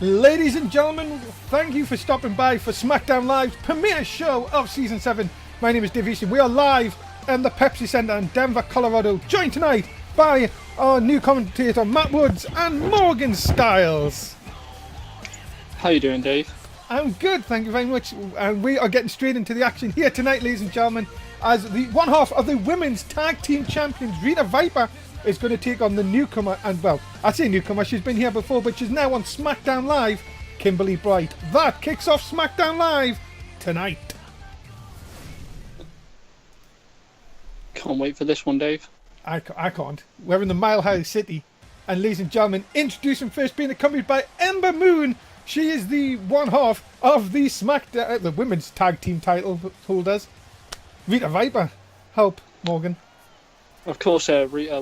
Ladies and gentlemen, thank you for stopping by for Smackdown Live's premiere show of Season 7. My name is Dave Easton. We are live in the Pepsi Center in Denver, Colorado, joined tonight by our new commentator Matt Woods and Morgan Styles. How you doing, Dave? I'm good, thank you very much. And we are getting straight into the action here tonight, ladies and gentlemen, as the one half of the Women's Tag Team Champions, Rita Viper, is going to take on the newcomer, and well, I say newcomer, she's been here before, but she's now on Smackdown Live, Kimberly Bright. That kicks off Smackdown Live tonight. Can't wait for this one, Dave. I can't. We're in the Mile High City, and ladies and gentlemen, introducing first, being accompanied by Ember Moon. She is the one half of the Smackdown, the Women's Tag Team title holders. Rita Viper, help, Morgan. Of course, Rita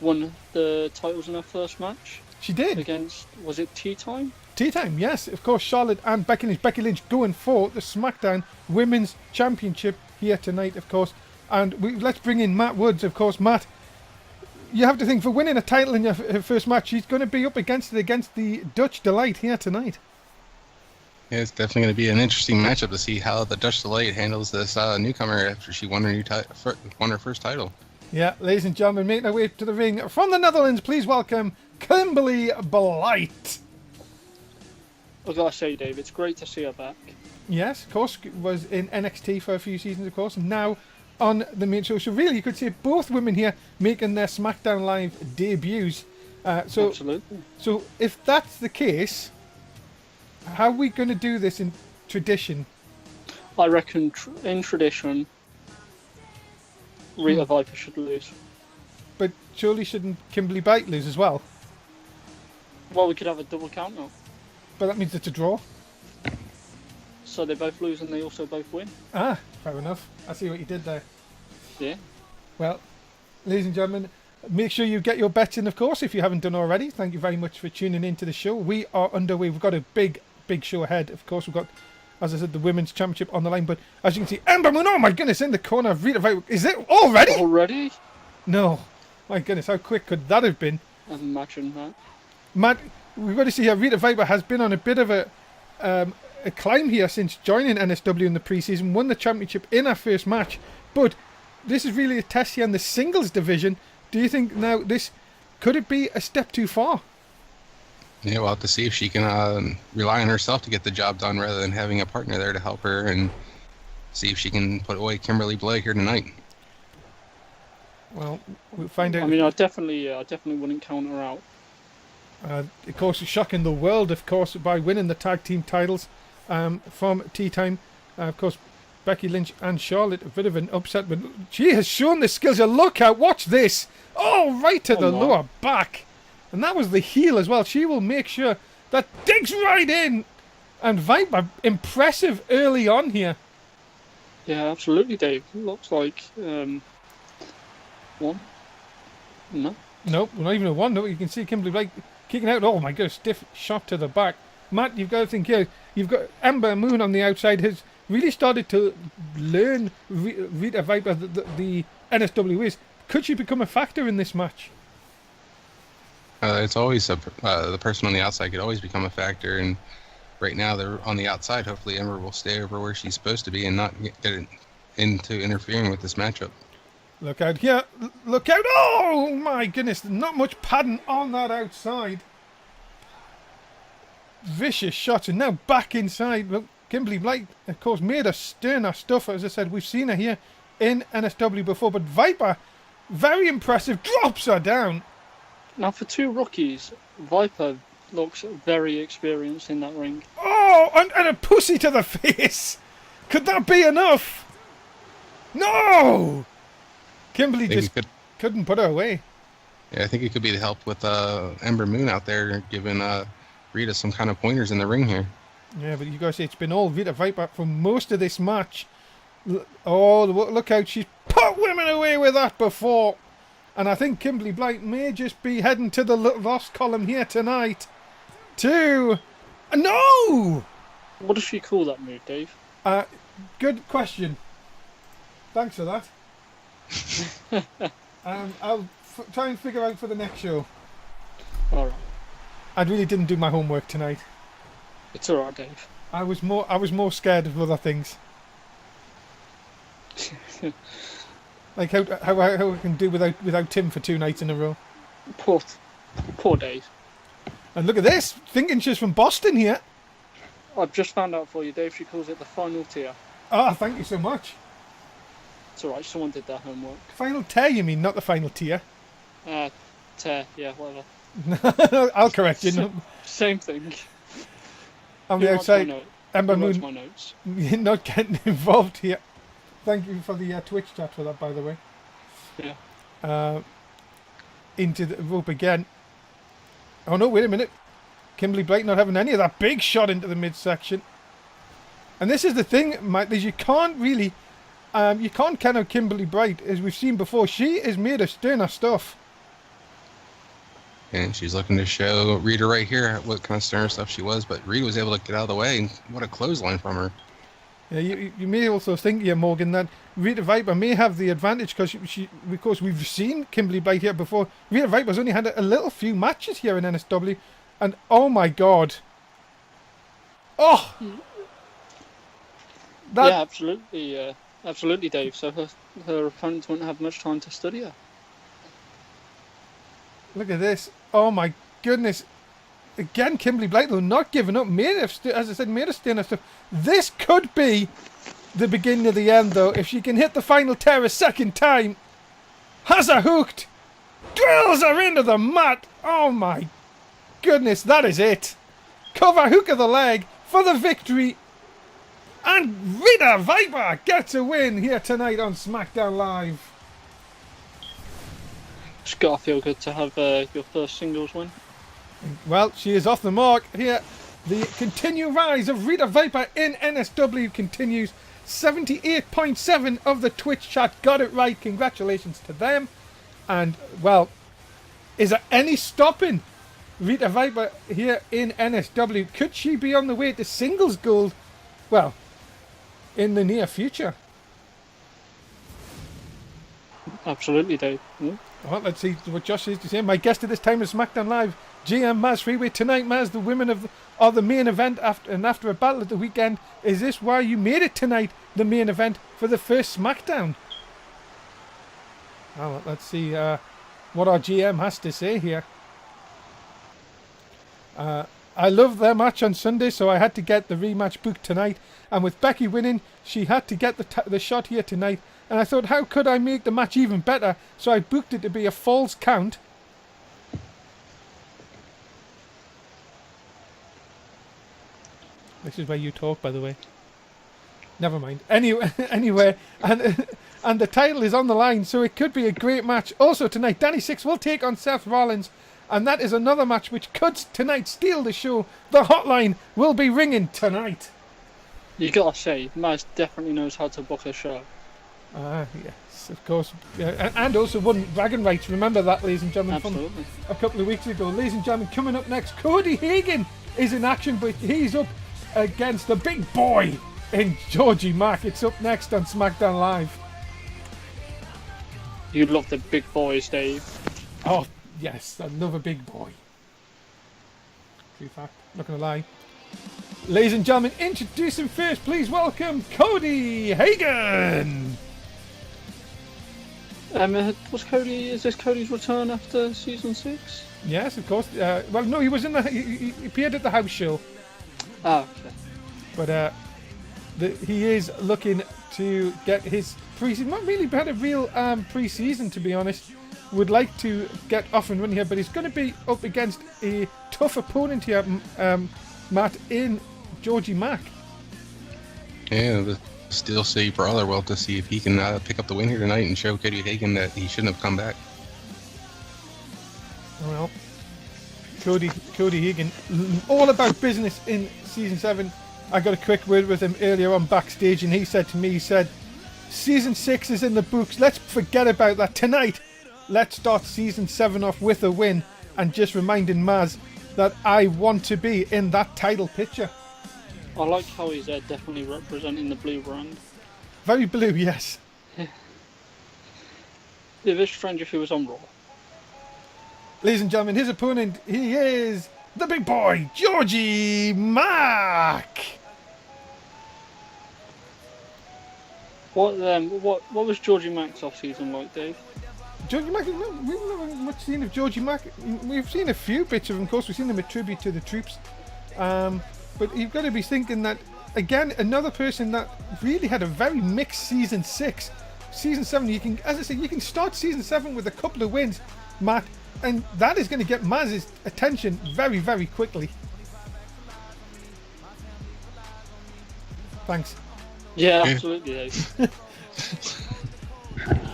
won the titles in her first match. She did. Against, was it Tea Time? Tea Time, yes. Of course, Charlotte and Becky Lynch. Becky Lynch going for the SmackDown Women's Championship here tonight, of course. And let's bring in Matt Woods, of course. Matt, you have to think, for winning a title in her first match, she's going to be up against the Dutch Delight here tonight. Yeah, it's definitely going to be an interesting matchup to see how the Dutch Delight handles this newcomer after she won her first title. Yeah, ladies and gentlemen, making our way to the ring from the Netherlands, please welcome Kimberly Blight. I gotta say, Dave, it's great to see her back. Yes, of course, was in NXT for a few seasons, of course, and now on the main show. So really, you could see both women here making their SmackDown Live debuts. Absolutely. So if that's the case, how are we going to do this in tradition? I reckon in tradition, Rita Viper should lose. But surely shouldn't Kimberly Bright lose as well? Well, we could have a double count now. But that means it's a draw. So they both lose and they also both win. Ah, fair enough. I see what you did there. Yeah. Well, ladies and gentlemen, make sure you get your bets in, of course, if you haven't done already. Thank you very much for tuning in to the show. We are underway. We've got a big show ahead. Of course, we've got, as I said, the Women's Championship on the line. But as you can see, Ember Moon, oh my goodness, in the corner of Rita Viper. Is it already? Already? No. My goodness, how quick could that have been? Imagine that. Matt, we've got to see how Rita Viper has been on a bit of a climb here since joining NSW in the preseason. Won the championship in her first match. But this is really a test here in the singles division. Do you think now could it be a step too far? Yeah, we'll have to see if she can rely on herself to get the job done rather than having a partner there to help her, and see if she can put away Kimberly Blake here tonight. Well, we'll find out. I mean, I definitely wouldn't count her out. Of course, shocking the world, of course, by winning the tag team titles from Tea Time. Of course, Becky Lynch and Charlotte, a bit of an upset, but she has shown the skills. Look out, watch this. Oh, right to the lower back. And that was the heel as well. She will make sure that digs right in. And Viper, impressive early on here. Yeah, absolutely, Dave. Looks like one. No. Nope, not even a one. No, you can see Kimberly Blake kicking out. Oh my goodness, stiff shot to the back. Matt, you've got to think here. You've got Ember Moon on the outside, has really started to learn Rita Viper, the NSW ways. Could she become a factor in this match? It's always the person on the outside could always become a factor, and right now they're on the outside. Hopefully Ember will stay over where she's supposed to be and not get into interfering with this matchup. Look out here. Look out. Oh my goodness, not much padding on that outside. Vicious shots, and now back inside. Well, Kimberly Blight, of course, made a sterner stuff. As I said, we've seen her here in NSW before, but Viper, very impressive, drops her down. Now, for two rookies, Viper looks very experienced in that ring. Oh, and a pussy to the face. Could that be enough? No! Kimberly just couldn't put her away. Yeah, I think it could be the help with Ember Moon out there, giving Rita some kind of pointers in the ring here. Yeah, but you gotta say, it's been all Rita Viper for most of this match. Oh, look out, she's put women away with that before. And I think Kimberly Blight may just be heading to the lost column here tonight. No! What does she call that move, Dave? Good question. Thanks for that. I'll try and figure out for the next show. Alright. I really didn't do my homework tonight. It's alright, Dave. I was more scared of other things. Like how I can do without Tim for 2 nights in a row. Poor Dave. And look at this, thinking she's from Boston here. I've just found out for you, Dave. She calls it the final tier. Oh, thank you so much. It's alright. Someone did their homework. Final tear, you mean, not the final tier? Tear. Yeah, whatever. I'll correct you. No, Same thing. on the outside, Ember Who writes Moon, my notes? you're not getting involved here. Thank you for the Twitch chat for that, by the way. Yeah. Into the rope again. Oh no, wait a minute. Kimberly Bright not having any of that big shot into the midsection. And this is the thing, Mike, is you can't really, you can't count out Kimberly Bright, as we've seen before. She is made of sterner stuff. And she's looking to show Rita right here what kind of stern stuff she was, but Rita was able to get out of the way, and what a clothesline from her. Yeah, you may also think here, Morgan, that Rita Viper may have the advantage because we've seen Kimberly Bright here before. Rita Viper's only had a little few matches here in NSW, and oh my god. Oh! Yeah, absolutely. Absolutely, Dave. So her opponents wouldn't have much time to study her. Look at this. Oh my goodness. Again, Kimberly Bright, though, not giving up. As I said, made of sterner stuff. This could be the beginning of the end, though. If she can hit the final tear a second time. Has her hooked. Drills her into the mat. Oh my goodness, that is it. Cover hook of the leg for the victory. And Rita Viper gets a win here tonight on Smackdown Live. It's gotta feel good to have your first singles win. Well, she is off the mark here. The continued rise of Rita Viper in NSW continues. 78.7 of the Twitch chat got it right. Congratulations to them. And, well, is there any stopping Rita Viper here in NSW? Could she be on the way to singles gold? Well, in the near future. Absolutely, Dave. Yeah. Well, let's see what Josh has to say. My guest at this time is SmackDown Live, GM Maz Freeway. Tonight, Maz, the women are the main event after a battle at the weekend. Is this why you made it tonight, the main event, for the first SmackDown? Oh, well, let's see what our GM has to say here. I love their match on Sunday, so I had to get the rematch booked tonight. And with Becky winning, she had to get the shot here tonight. And I thought, how could I make the match even better? So I booked it to be a false count. This is where you talk, by the way. Never mind. Anyway, and the title is on the line, so it could be a great match. Also tonight, Danny Six will take on Seth Rollins. And that is another match which could tonight steal the show. The hotline will be ringing tonight. You gotta say, Maz definitely knows how to book a show. Yes, of course. And also won bragging rights. Remember that, ladies and gentlemen, Absolutely. from a couple of weeks ago. Ladies and gentlemen, coming up next, Cody Hagan is in action, but he's up against the big boy in Georgie Mack. It's up next on SmackDown Live. You love the big boys, Dave. Oh, yes, another big boy. True fact, not going to lie. Ladies and gentlemen, introducing first, please welcome Cody Hagan. Is this Cody's return after season 6? Yes, of course. Well, no, he was in he appeared at the house show. Ah, okay. But he is looking to get his pre-season. Not really had a real pre-season, to be honest. Would like to get off and running here, but he's going to be up against a tough opponent here, Matt, in Georgie Mack. Yeah, the Steel City Brawler. Well, to see if he can pick up the win here tonight and show Cody Hagan that he shouldn't have come back. Well, Cody Hagan, all about business in season 7. I got a quick word with him earlier on backstage, and he said to me, season 6 is in the books. Let's forget about that tonight. Let's start season 7 off with a win, and just reminding Maz that I want to be in that title picture. I like how he's definitely representing the blue brand. Very blue, yes. It'd be strange if he was on Raw. Ladies and gentlemen, his opponent, he is the big boy, Georgie Mack. What was Georgie Mack's off season like, Dave? Georgie Mack, we've never much seen of Georgie Mack. We've seen a few bits of him, of course. We've seen him a tribute to the troops. But you've got to be thinking that, again, another person that really had a very mixed season 6. Season 7, you can, as I say, you can start season 7 with a couple of wins, Matt, and that is going to get Maz's attention very, very quickly. Thanks. Yeah, absolutely, Dave.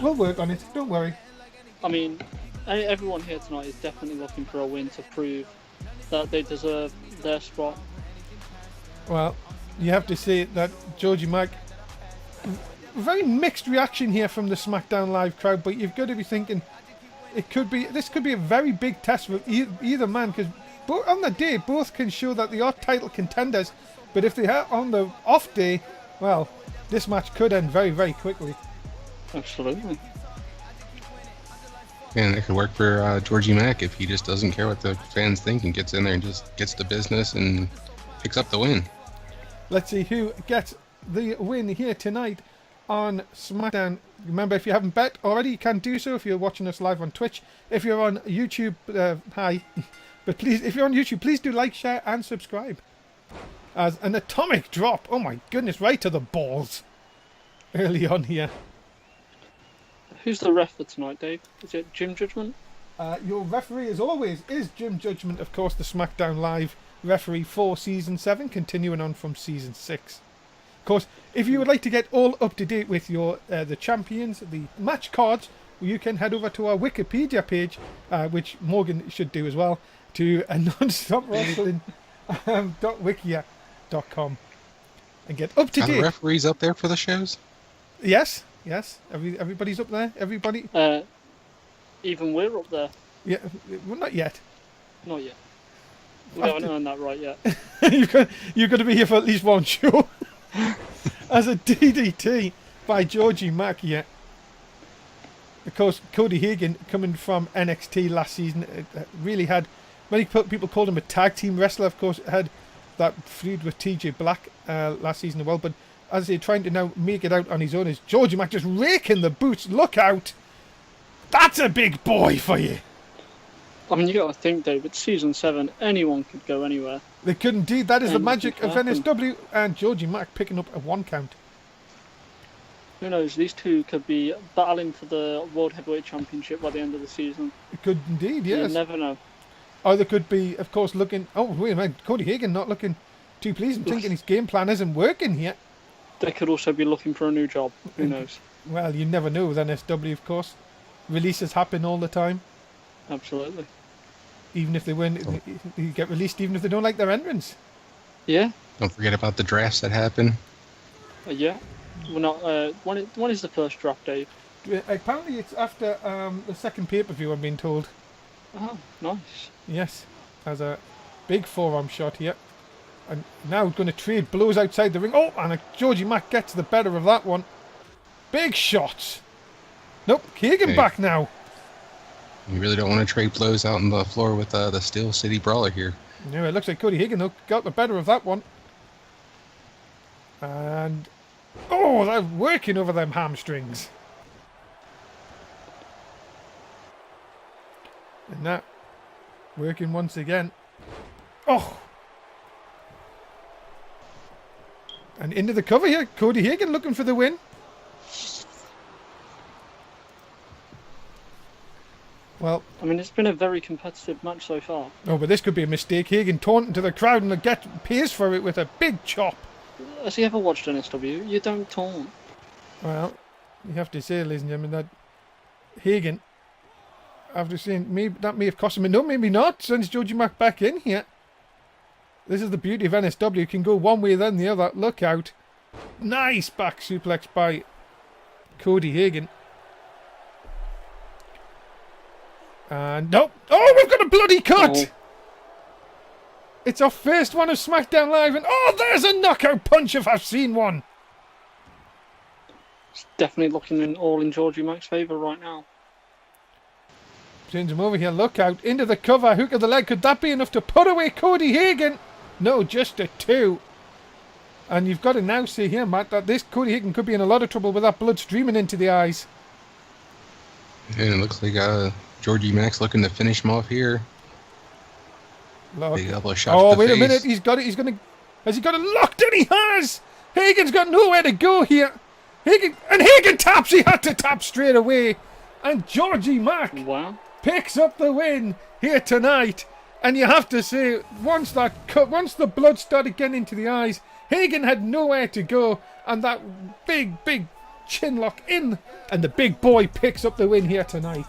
We'll work on it, don't worry. I mean, everyone here tonight is definitely looking for a win to prove that they deserve their spot. Well, you have to say that Georgie Mack, very mixed reaction here from the Smackdown Live crowd, but you've got to be thinking this could be a very big test for either man, because on the day both can show that they are title contenders, but if they are on the off day, well, this match could end very, very quickly. Absolutely. And it could work for Georgie Mack if he just doesn't care what the fans think and gets in there and just gets the business and picks up the win. Let's see who gets the win here tonight on SmackDown. Remember, if you haven't bet already, you can do so if you're watching us live on Twitch. If you're on YouTube, hi. But please, if you're on YouTube, please do like, share, and subscribe. As an atomic drop, oh my goodness, right to the balls early on here. Who's the ref for tonight, Dave? Is it Jim Judgment? Your referee, as always, is Jim Judgment, of course, the SmackDown Live referee for Season 7, continuing on from Season 6. Of course, if you would like to get all up to date with your the champions, the match cards, you can head over to our Wikipedia page, which Morgan should do as well, to nonstopwrestling.wikia.com and get up to Are date. the referees up there for the shows? Yes. Everybody's up there. Everybody. Even we're up there. Yeah. Well, not yet. Not yet. We haven't earned that right yet. You've got to be here for at least one show. As a DDT by Georgie Mack here. Of course, Cody Hagan, coming from NXT last season, really had, many people called him a tag team wrestler. Of course, had that feud with TJ Black last season as well. But as he's trying to now make it out on his own, is Georgie Mack just raking the boots. Look out! That's a big boy for you. I mean, you got to think, David, Season 7, anyone could go anywhere. They could indeed. That is the Anything magic of can happen. NSW, and Georgie Mack picking up a 1 count. Who knows, these two could be battling for the World Heavyweight Championship by the end of the season. It could indeed, yes. You never know. Or they could be, of course, looking... Oh, wait a minute. Cody Hagan not looking too pleased and thinking his game plan isn't working here. They could also be looking for a new job. Who knows? Well, you never know with NSW, of course. Releases happen all the time. Absolutely. Even if they win, they get released even if they don't like their entrance. Yeah. Don't forget about the drafts that happen. Yeah. We're not. When is the first draft, Dave? Apparently it's after the second pay-per-view, I'm being told. Oh, nice. Yes. Has a big forearm shot here. And now going to trade blows outside the ring. Oh, and Georgie Mack gets the better of that one. Big shots. Nope, Hagan back now. You really don't want to trade blows out on the floor with the Steel City Brawler here. No, it looks like Cody Hagan though got the better of that one. And oh, they're working over them hamstrings. And that working once again. Oh. And into the cover here, Cody Hagan looking for the win. Well, I mean, it's been a very competitive match so far. oh, but this could be a mistake. Hagan taunting to the crowd and pays for it with a big chop. Has he ever watched NSW? You don't taunt. Well, you have to say, ladies and gentlemen, that Hagan, after seeing that may have cost him, no, maybe not, sends Georgie Mack back in here. This is the beauty of NSW. You can go one way then the other. Look out. Nice back suplex by Cody Hagan. And nope. Oh, we've got a bloody cut! Oh. It's our first one of SmackDown Live, and oh, there's a knockout punch if I've seen one. It's definitely looking all in Georgie Mack's favour right now. Sends him over here. Look out. Into the cover. Hook of the leg. Could that be enough to put away Cody Hagan? No, just a 2. And you've got to now see here, Matt, that this Cody Hagan could be in a lot of trouble with that blood streaming into the eyes. And it looks like Georgie Max looking to finish him off here. Big elbow shot to the wait face. a minute. He's got it. Has he got it locked in? He has. Hagan's got nowhere to go here. Hagan taps. He had to tap straight away. And Georgie Mac picks up the win here tonight. And you have to say, once the blood started getting into the eyes, Hagan had nowhere to go. And that big chin lock in. And the big boy picks up the win here tonight.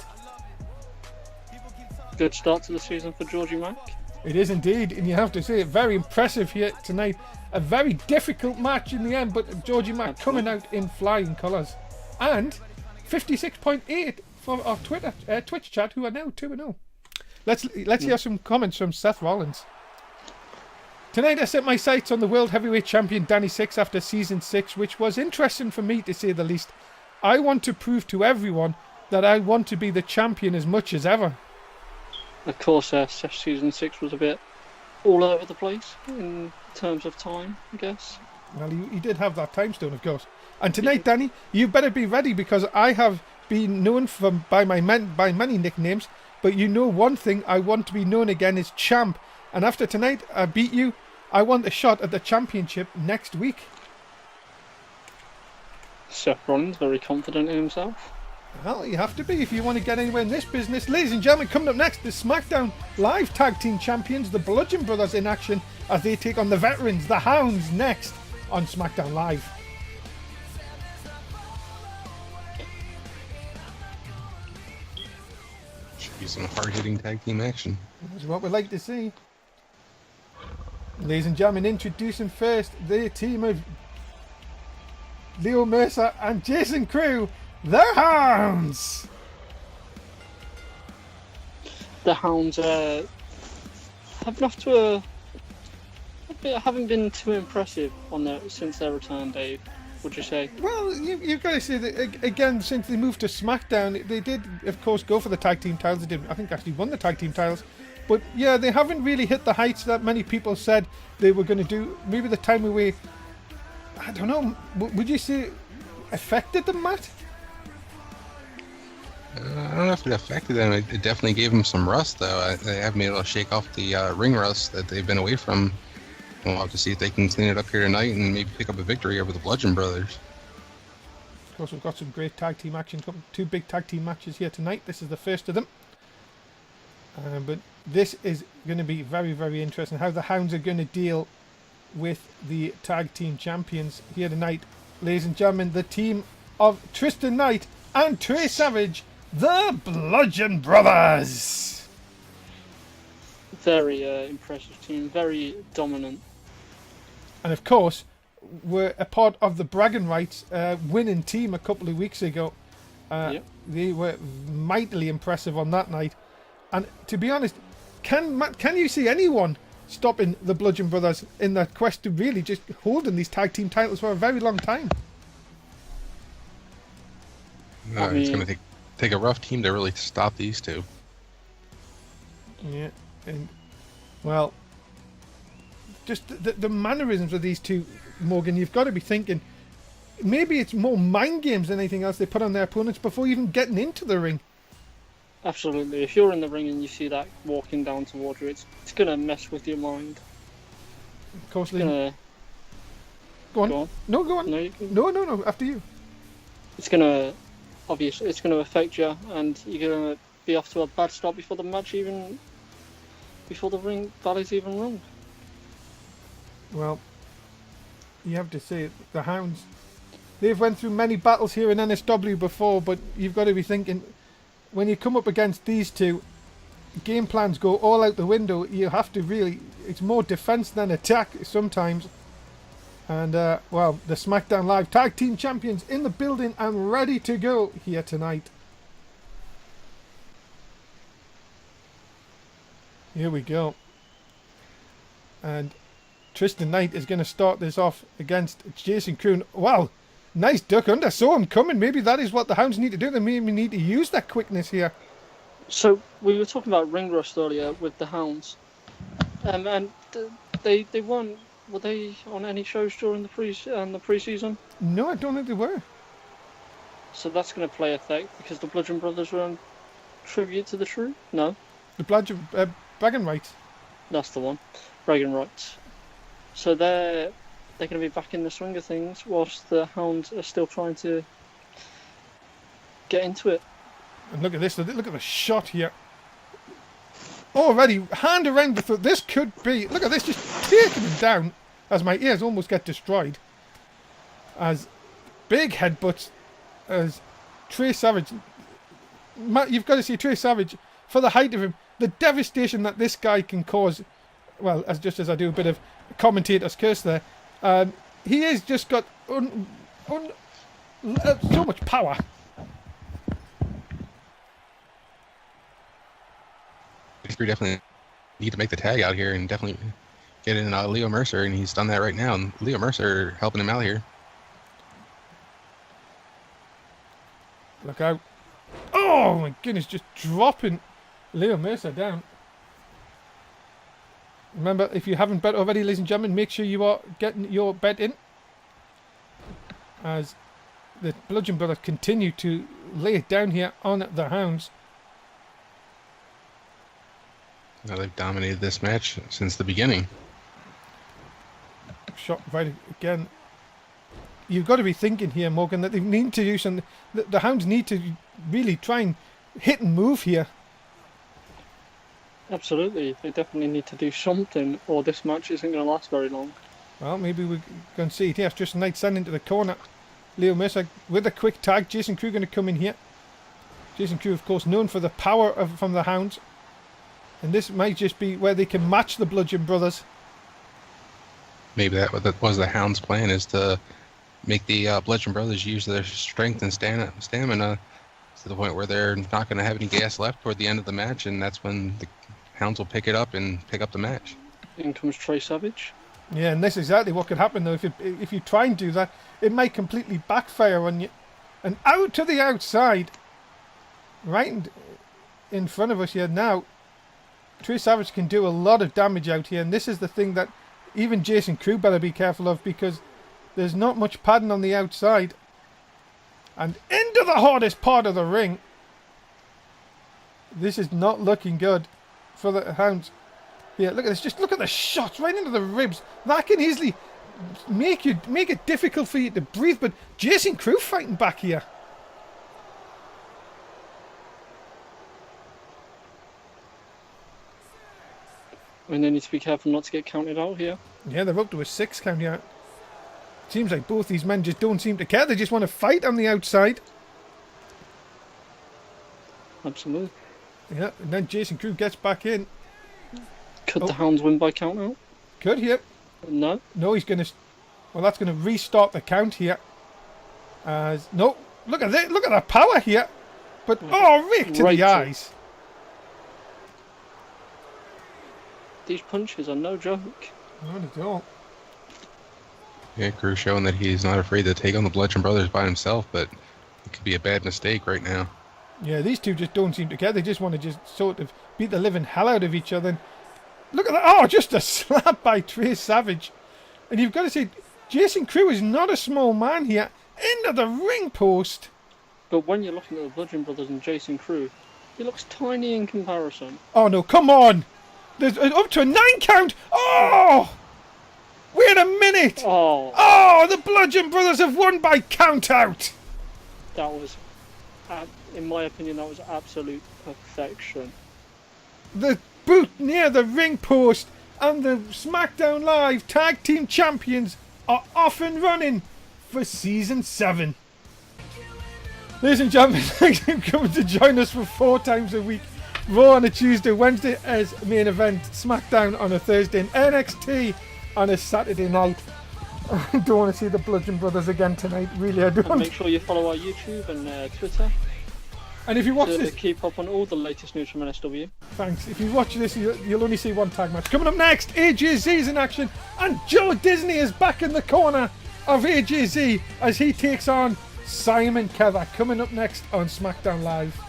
Good start to the season for Georgie Mac. It is indeed, and you have to say, very impressive here tonight. A very difficult match in the end, but Georgie Mac coming out in flying colours. And 56.8 for our Twitch chat, who are now 2-0. Let's hear some comments from Seth Rollins. Tonight I set my sights on the World Heavyweight Champion Danny Six after Season 6, which was interesting for me to say the least. I want to prove to everyone that I want to be the champion as much as ever. Of course, Season 6 was a bit all over the place in terms of time, I guess. Well, he did have that time stone, of course. And tonight, Danny, you better be ready, because I have been known by many nicknames, but you know one thing I want to be known again is Champ. And after tonight, I beat you, I want a shot at the championship next week. Seth Rollins, very confident in himself. Well, you have to be if you want to get anywhere in this business. Ladies and gentlemen, coming up next, the Smackdown Live Tag Team Champions, the Bludgeon Brothers, in action as they take on the Veterans, the Hounds, next on Smackdown Live. Should be some hard-hitting tag team action. That's what we'd like to see. Ladies and gentlemen, introducing first the team of Leo Mercer and Jason Crew, the Hounds. The Hounds haven't been too impressive since their return, Dave. Would you say? Well, you've got to say that again. Since they moved to SmackDown, they did, of course, go for the tag team titles. They did, I think, actually won the tag team titles. But yeah, they haven't really hit the heights that many people said they were going to do. Maybe the time away, I don't know. Would you say affected them, Matt? I don't know if it affected them. It definitely gave them some rust, though. They haven't been able to shake off the ring rust that they've been away from. We'll have to see if they can clean it up here tonight and maybe pick up a victory over the Bludgeon Brothers. Of course, we've got some great tag team action. 2 big tag team matches here tonight. This is the first of them. But this is going to be very, very interesting. How the Hounds are going to deal with the tag team champions here tonight. Ladies and gentlemen, the team of Tristan Knight and Trey Savage, the Bludgeon Brothers. Very impressive team, very dominant. And of course, were a part of the Bragging Rights winning team a couple of weeks ago. Yep. They were mightily impressive on that night. And to be honest, can you see anyone stopping the Bludgeon Brothers in that quest to really just holding these tag team titles for a very long time? No, it's going to take a rough team to really stop these two. Yeah, and well, just the mannerisms of these two, Morgan, you've got to be thinking maybe it's more mind games than anything else they put on their opponents before even getting into the ring. Absolutely. If you're in the ring and you see that walking down towards you, it's going to mess with your mind. Of course, Go on. Go on. No, go on. No. After you. It's going to affect you, and you're going to be off to a bad start before the match, even before the ring bell is even rung. Well, you have to say the Hounds, they've went through many battles here in NSW before, but you've got to be thinking when you come up against these two, game plans go all out the window. You have to really, it's more defense than attack sometimes. And well, the Smackdown Live Tag Team Champions in the building and ready to go here tonight. Here we go. And Tristan Knight is going to start this off against Jason Kroon. Wow, nice duck under. Saw him coming. Maybe that is what the Hounds need to do. They maybe need to use that quickness here. So we were talking about ring rust earlier with the Hounds, and they weren't. Were they on any shows during the pre-season? No, I don't think they were. So that's going to play effect because the Bludgeon Brothers were on tribute to the Shrew. No, The Bragging Rights. that's the one. Bragging rights. So they're going to be back in the swing of things, whilst the Hounds are still trying to get into it. And look at this. Look at the shot here. Already, hand around the throat. This could be. Look at this, just taking him down as my ears almost get destroyed. As big headbutts as Trey Savage. You've got to see Trey Savage for the height of him. The devastation that this guy can cause. Well, just as I do a bit of commentator's curse there. He has just got so much power. We definitely need to make the tag out here and definitely get in Leo Mercer, and he's done that right now. And Leo Mercer helping him out here. Look out. Oh my goodness, just dropping Leo Mercer down. Remember, if you haven't bet already, ladies and gentlemen, make sure you are getting your bet in. As the Bludgeon Brothers continue to lay it down here on the Hounds. Now they've dominated this match since the beginning. Shot right again. You've got to be thinking here, Morgan, that they need to do something. The Hounds need to really try and hit and move here. Absolutely, they definitely need to do something, or this match isn't going to last very long. Well, maybe we can see it here. It's just a night send into the corner. Leo Mercer with a quick tag. Jason Crew going to come in here. Jason Crew, of course, known for the power from the Hounds. And this might just be where they can match the Bludgeon Brothers. Maybe that was the Hound's plan, is to make the Bludgeon Brothers use their strength and stamina to the point where they're not going to have any gas left toward the end of the match, and that's when the Hounds will pick it up and pick up the match. In comes Trey Savage. Yeah, and that's exactly what could happen, though. If you try and do that, it might completely backfire on you. And out to the outside, right in front of us here now, Trey Savage can do a lot of damage out here, and this is the thing that even Jason Crew better be careful of, because there's not much padding on the outside. And into the hardest part of the ring. This is not looking good for the Hounds. Yeah, look at this. Just look at the shots right into the ribs. That can easily make it difficult for you to breathe, but Jason Crew fighting back here. And they need to be careful not to get counted out here. Yeah, they're up to a 6 count here. Seems like both these men just don't seem to care. They just want to fight on the outside. Absolutely. Yeah, and then Jason Crew gets back in. Could the Hounds win by count out? Could here. No. No, he's going to... Well, that's going to restart the count here. No, look at that. Look at the power here. But, right to the eyes. These punches are no joke. No, they don't. Yeah, Crew showing that he's not afraid to take on the Bludgeon Brothers by himself, but it could be a bad mistake right now. Yeah, these two just don't seem to care. They just want to just sort of beat the living hell out of each other. And look at that. Oh, just a slap by Trey Savage. And you've got to say, Jason Crew is not a small man here. Into the ring post. But when you're looking at the Bludgeon Brothers and Jason Crew, he looks tiny in comparison. Oh, no, come on. There's up to a 9 count. Oh! Wait a minute. Oh, the Bludgeon Brothers have won by count out. That was, in my opinion, that was absolute perfection. The boot near the ring post and the Smackdown Live Tag Team Champions are off and running for Season 7. Ladies and gentlemen, thanks for coming to join us for 4 times a week. Raw on a Tuesday, Wednesday as main event, Smackdown on a Thursday, and NXT on a Saturday night. I don't want to see the Bludgeon Brothers again tonight, really I don't. And make sure you follow our YouTube and Twitter. And if you watch this, keep up on all the latest news from NSW. Thanks. If you watch this, you'll only see one tag match. Coming up next, AJZ's in action, and Joe Disney is back in the corner of AJZ as he takes on Simon Kether. Coming up next on Smackdown Live.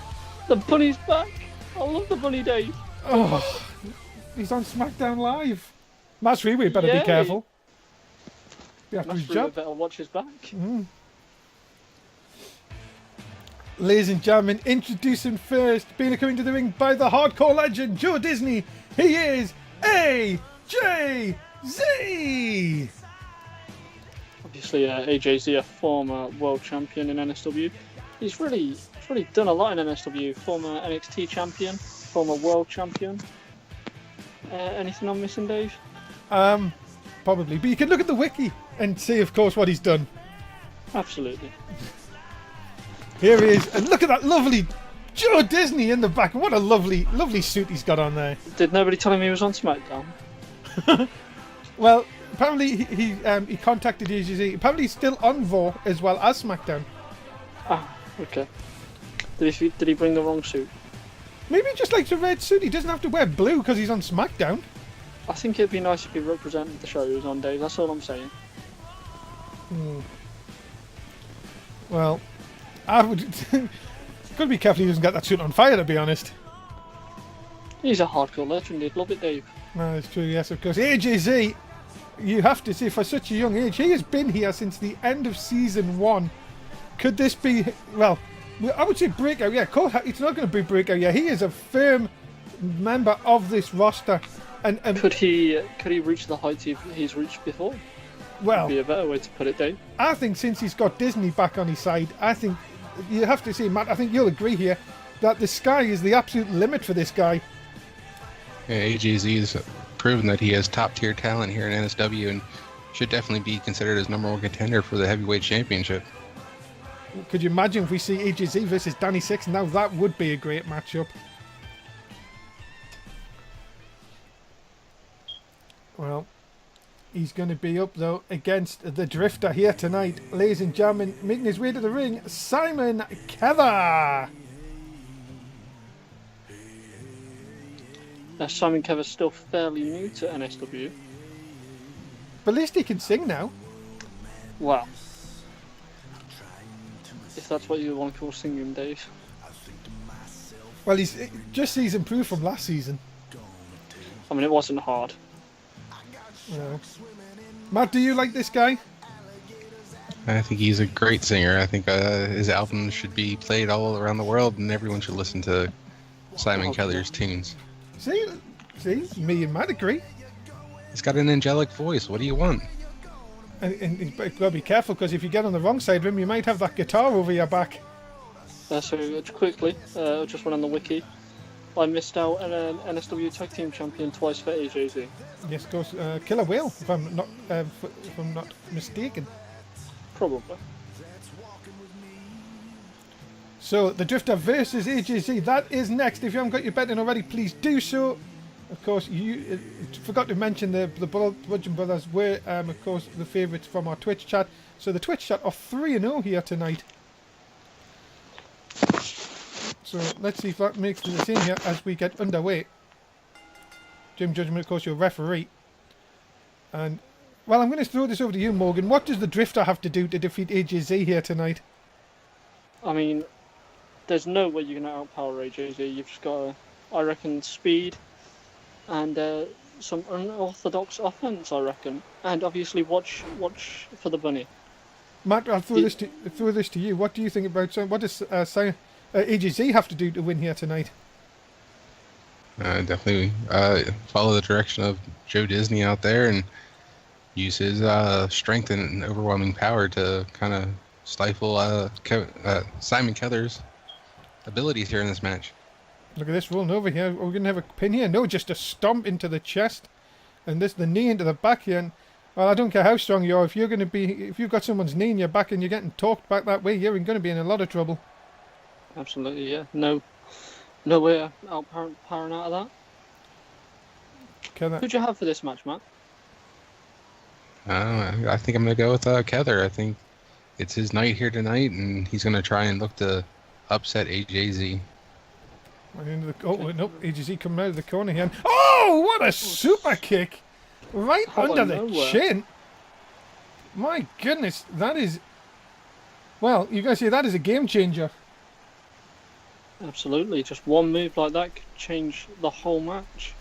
The bunny's back. I love the bunny, Dave. Oh, he's on SmackDown Live. Matt Freeway better be Yay. careful. Be after his Master job. better watch his back. Ladies and gentlemen, introducing first, being coming to the ring by the hardcore legend, Joe Disney. He is AJZ! Obviously, AJZ, a former world champion in NSW. He's really done a lot in NSW. Former NXT champion, former world champion. Anything I'm missing, Dave? Probably. But you can look at the wiki and see, of course, what he's done. Absolutely. Here he is, and look at that lovely Joe Disney in the back. What a lovely, lovely suit he's got on there. Did nobody tell him he was on Smackdown? Well, apparently he contacted AJZ. Apparently he's still on Raw as well as SmackDown. Ah, okay. Did he bring the wrong suit? Maybe he just likes a red suit. He doesn't have to wear blue because he's on SmackDown. I think it'd be nice if he represented the show he was on, Dave. That's all I'm saying. Well, I would... Got to be careful he doesn't get that suit on fire, to be honest. He's a hardcore legend. He'd love it, Dave. No, it's true, yes, of course. AJZ, you have to say, for such a young age, he has been here since the end of Season 1. Could this be... Well, I would say breakout, yeah. It's not going to be breakout, yeah. He is a firm member of this roster. And Could he reach the heights he's reached before? well, Would be a better way to put it, Dave. I think since he's got Disney back on his side, I think you have to say, Matt, I think you'll agree here, that the sky is the absolute limit for this guy. Yeah, AJZ has proven that he has top tier talent here in NSW and should definitely be considered as #1 contender for the heavyweight championship. Could you imagine if we see AJZ versus Danny Six? Now that would be a great matchup. Well, he's going to be up, though, against the Drifter here tonight. Ladies and gentlemen, making his way to the ring, Simon Kether. Simon Kevin's still fairly new to NSW. But at least he can sing now. Wow. If that's what you want to call singing, Dave. Well, he's improved from last season. I mean, it wasn't hard. No. Matt, do you like this guy? I think he's a great singer. I think his album should be played all around the world and everyone should listen to Simon Keller's tunes. See, me and Matt agree. He's got an angelic voice. What do you want? And you've got to be careful, because if you get on the wrong side of him, you might have that guitar over your back. So quickly, just went on the wiki. I missed out on an NSW Tag Team Champion twice for AJZ. Yes, of course, Killer Whale, if I'm not mistaken. Probably. So, the Drifter versus AJZ, that is next. If you haven't got your bet in already, please do so. Of course, you forgot to mention the Bludgeon Brothers were, of course, the favourites from our Twitch chat. So the Twitch chat are 3-0 here tonight. So let's see if that makes the same here as we get underway. Jim Judgment, of course, your referee. And, well, I'm going to throw this over to you, Morgan. What does the Drifter have to do to defeat AJZ here tonight? I mean, there's no way you're going to outpower AJZ. You've just got, I reckon, speed and some unorthodox offense, I reckon. And obviously watch for the bunny. Matt, I'll throw this to you. What do you think about what does AJZ have to do to win here tonight? Definitely follow the direction of Joe Disney out there and use his strength and overwhelming power to kind of stifle Simon Keller's abilities here in this match. Look at this rolling over here. Are we going to have a pin here? No, just a stomp into the chest. And the knee into the back here. And, well, I don't care how strong you are. If you've got someone's knee in your back and you're getting talked back that way, you're going to be in a lot of trouble. Absolutely, yeah. No way powering out of that. Who'd you have for this match, Matt? I think I'm going to go with Kether. I think it's his night here tonight, and he's going to try and look to upset AJZ. Nope, AJZ coming out of the corner here. Oh, what a super kick! Right under the chin. My goodness, that is... Well, you guys say that is a game changer. Absolutely, just one move like that could change the whole match.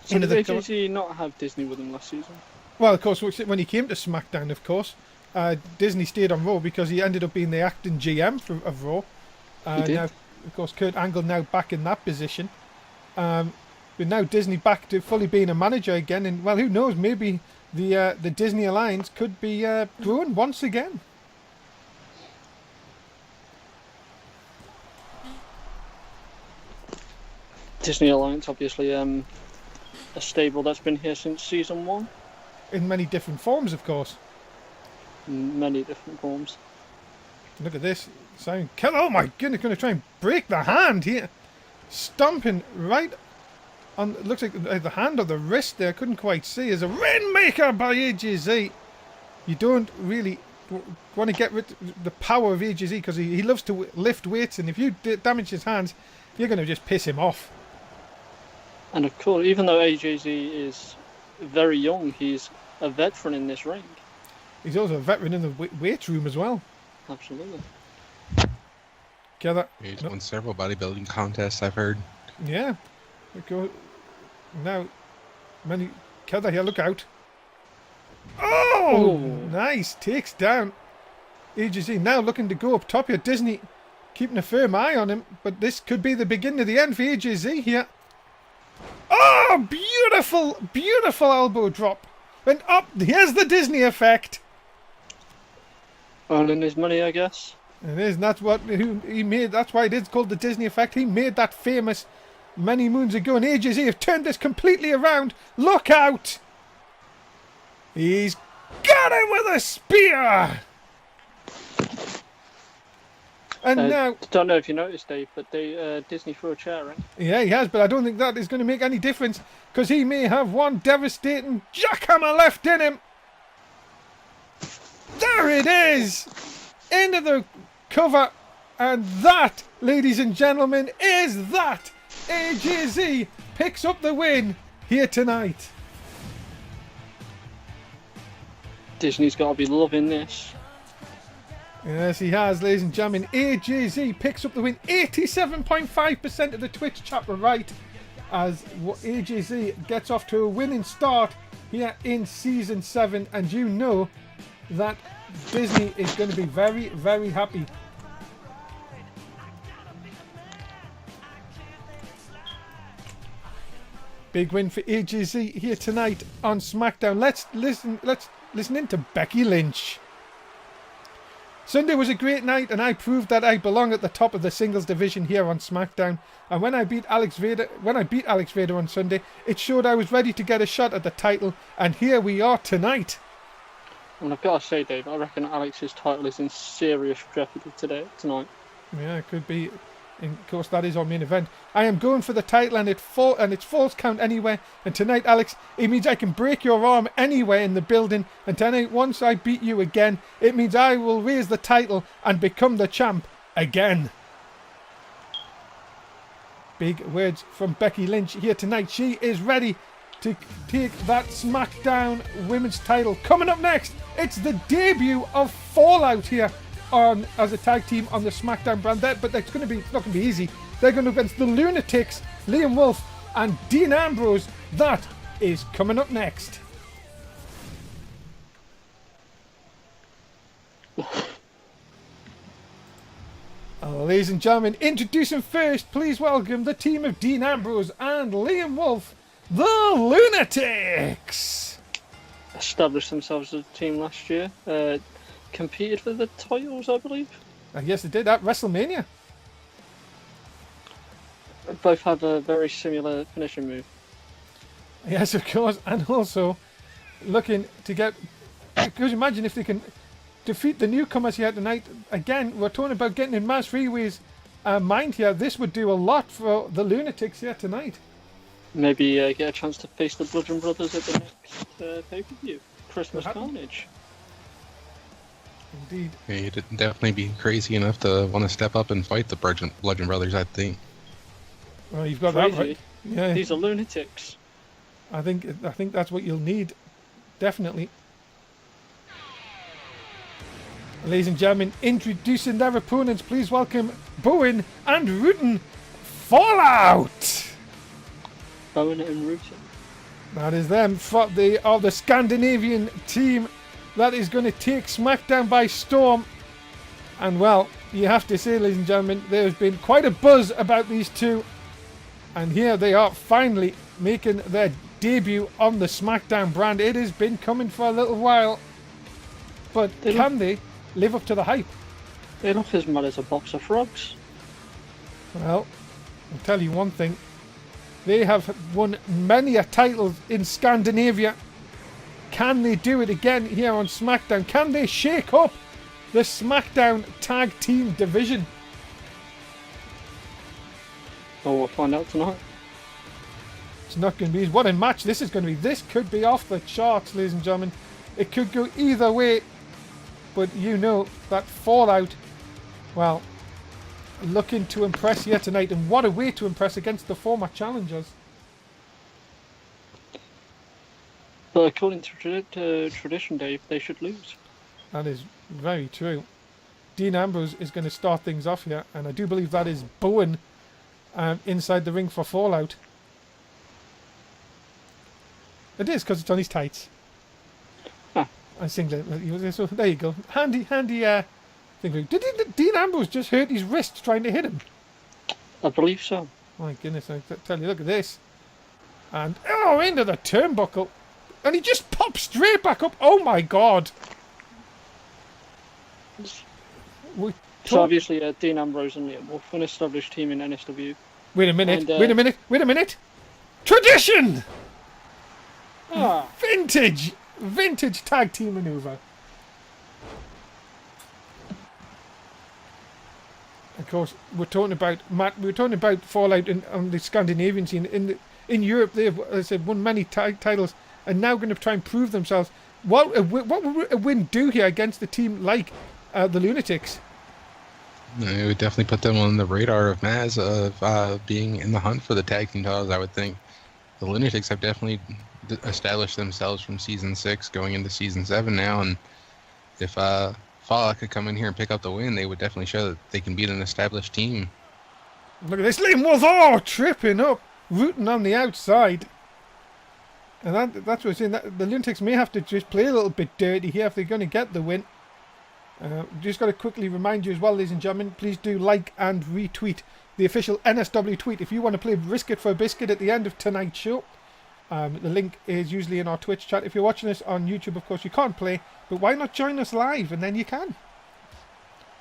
So Into did the AJZ not have Disney with him last season? Well, of course, when he came to SmackDown, of course, Disney stayed on Raw because he ended up being the acting GM of Raw. He did. Now, of course, Kurt Angle now back in that position. But now Disney back to fully being a manager again, and well, who knows? Maybe the Disney Alliance could be growing once again. Disney Alliance, obviously, a stable that's been here since season 1. In many different forms, of course. Many different forms. Look at this. Oh my goodness, going to try and break the hand here. Stomping right on, looks like the hand or the wrist there, couldn't quite see. As a Rainmaker by AJZ. You don't really want to get rid of the power of AJZ because he loves to lift weights, and if you damage his hands, you're going to just piss him off. And of course, even though AJZ is very young, he's a veteran in this ring. He's also a veteran in the weight room as well. Absolutely. He's won several bodybuilding contests, I've heard. Yeah. We go now. Kelda here, look out. Oh, nice. Takes down AJZ. Now looking to go up top here. Disney keeping a firm eye on him, but this could be the beginning of the end for AJZ here. Oh, beautiful, beautiful elbow drop. And up, here's the Disney effect. Earning his money, I guess. It is, and that's what he made. That's why it is called the Disney effect. He made that famous many moons ago, and AJZ have turned this completely around. Look out! He's got him with a spear! And now... Don't know if you noticed, Dave, but Disney threw a chair in. Yeah, he has, but I don't think that is going to make any difference, because he may have one devastating jackhammer left in him. There it is! Into the cover, and that, ladies and gentlemen, is that! AJZ picks up the win here tonight. Disney's got to be loving this. Yes, he has, ladies and gentlemen. AJZ picks up the win. 87.5% of the Twitch chat were right, as AJZ gets off to a winning start here in Season 7. And you know that Disney is going to be very, very happy. Big win for AJZ here tonight on SmackDown. Let's listen in to Becky Lynch. Sunday was a great night, and I proved that I belong at the top of the singles division here on SmackDown. And when I beat Alex Vader on Sunday, it showed I was ready to get a shot at the title, and here we are tonight. And I've got to say, Dave, I reckon Alex's title is in serious jeopardy tonight. Yeah, it could be. And of course, that is our main event. I am going for the title, and it's falls count anywhere. And tonight, Alex, it means I can break your arm anywhere in the building. And tonight, once I beat you again, it means I will raise the title and become the champ again. Big words from Becky Lynch here tonight. She is ready to take that SmackDown Women's title. Coming up next, it's the debut of Fallout here as a tag team on the SmackDown brand. But it's not going to be easy. They're going to against the Lunatics, Liam Wolf and Dean Ambrose. That is coming up next. Ladies and gentlemen, introducing first, please welcome the team of Dean Ambrose and Liam Wolf, the Lunatics. Established themselves as a team last year. Competed for the titles, I believe. Yes, they did at WrestleMania. Both have a very similar finishing move. Yes, of course, and also looking to get. Because imagine if they can defeat the newcomers here tonight. Again, we're talking about getting in Mass Freeway's mind here. This would do a lot for the Lunatics here tonight. Maybe get a chance to face the Bludgeon Brothers at the next pay-per-view. Christmas Carnage. Indeed. Yeah, you'd definitely be crazy enough to want to step up and fight the Bludgeon Brothers, I think. Well, you've got Crazy. that right. Yeah. These are lunatics. I think that's what you'll need. Definitely. Ladies and gentlemen, introducing their opponents, please welcome Bowen and Rutan Fallout. Bowen and Rutan. That is them. They are the Scandinavian team that is going to take Smackdown by storm. And well, you have to say, ladies and gentlemen, there has been quite a buzz about these two. And here they are finally making their debut on the Smackdown brand. It has been coming for a little while. But can they live up to the hype? They look as mad as a box of frogs. Well, I'll tell you one thing. They have won many a title in Scandinavia. Can they do it again here on SmackDown? Can they shake up the SmackDown tag team division? Well, we'll find out tonight. It's not going to be what a match this is going to be. This could be off the charts, ladies and gentlemen. It could go either way. But you know that Fallout, well, looking to impress here tonight. And what a way to impress against the former challengers. But according to tradition, Dave, they should lose. That is very true. Dean Ambrose is going to start things off here. And I do believe that is Bowen inside the ring for Fallout. It is, because it's on his tights. Huh. And singlet. So there you go. Handy thing. Did Dean Ambrose just hurt his wrist trying to hit him? I believe so. My goodness, I tell you, look at this. And, oh, into the turnbuckle. And he just pops straight back up. Oh my god. So obviously Dean Ambrose and Liam Wolf, an established team in NSW. Wait a minute, wait a minute. Tradition! Vintage tag team maneuver. Of course, we're talking about Fallout on the Scandinavian scene. In Europe, they've, as I said, won many titles and now going to try and prove themselves. What would a win do here against a team like the Lunatics? It would definitely put them on the radar of Maz of being in the hunt for the tag team titles, I would think. The Lunatics have definitely established themselves from Season 6 going into Season 7 now, and if Fallout could come in here and pick up the win, they would definitely show that they can beat an established team. Look at this, Liam Wolf, tripping up, rooting on the outside. And that's what I'm saying, that the Lunatics may have to just play a little bit dirty here if they're going to get the win. Just got to quickly remind you as well, ladies and gentlemen, please do like and retweet the official NSW tweet if you want to play Risk It for a Biscuit at the end of tonight's show. The link is usually in our Twitch chat. If you're watching us on YouTube, of course, you can't play, but why not join us live, and then you can.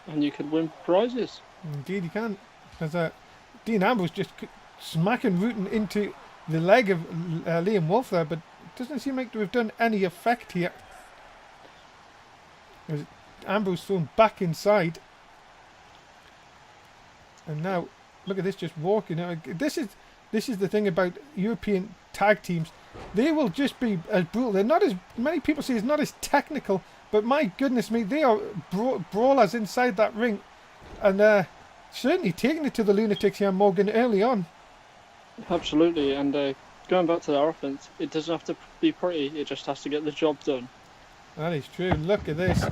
And you could win prizes. Indeed you can. Because Dean Ambrose just smacking rooting into the leg of Liam Wolf there, but it doesn't seem like to have done any effect here. There's Ambrose thrown back inside. And now, look at this, just walking. This is the thing about European tag teams. They will just be as brutal. They're not as many people say. It's not as technical, but my goodness me, they are brawlers inside that ring, and certainly taking it to the Lunatics here, Morgan, early on. Absolutely, and going back to their offense, it doesn't have to be pretty. It just has to get the job done. That is true. Look at this.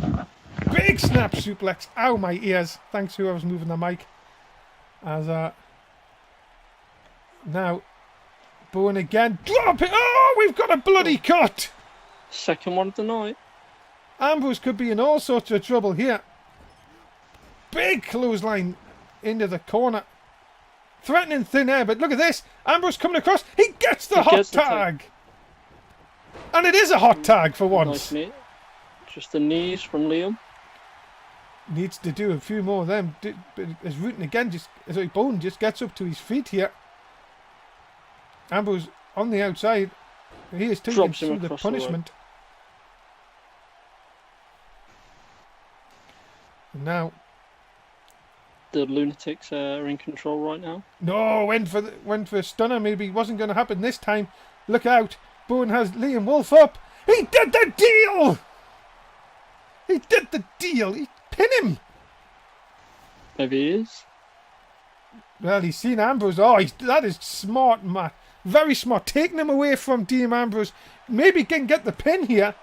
Big snap suplex. Ow, my ears. Thanks whoever's moving the mic. As now, Bowen again. Drop it. Oh, we've got a bloody cut. Second one of the night. Ambrose could be in all sorts of trouble here. Big clothesline into the corner. Threatening thin air, but look at this. Ambrose coming across. He gets the hot tag. And it is a hot tag for once. Nice knee. Just the knees from Liam. Needs to do a few more of them. But as Rutan again, Bowen just gets up to his feet here. Ambrose on the outside. He is taking through the punishment. And now the Lunatics are in control right now. No, went for a stunner. Maybe it wasn't going to happen this time. Look out. Bowen has Liam Wolf up. He did the deal. He did the deal. He pinned him. Maybe he is. Well, he's seen Ambrose. Oh, that is smart, Matt. Very smart. Taking him away from Dean Ambrose. Maybe can get the pin here.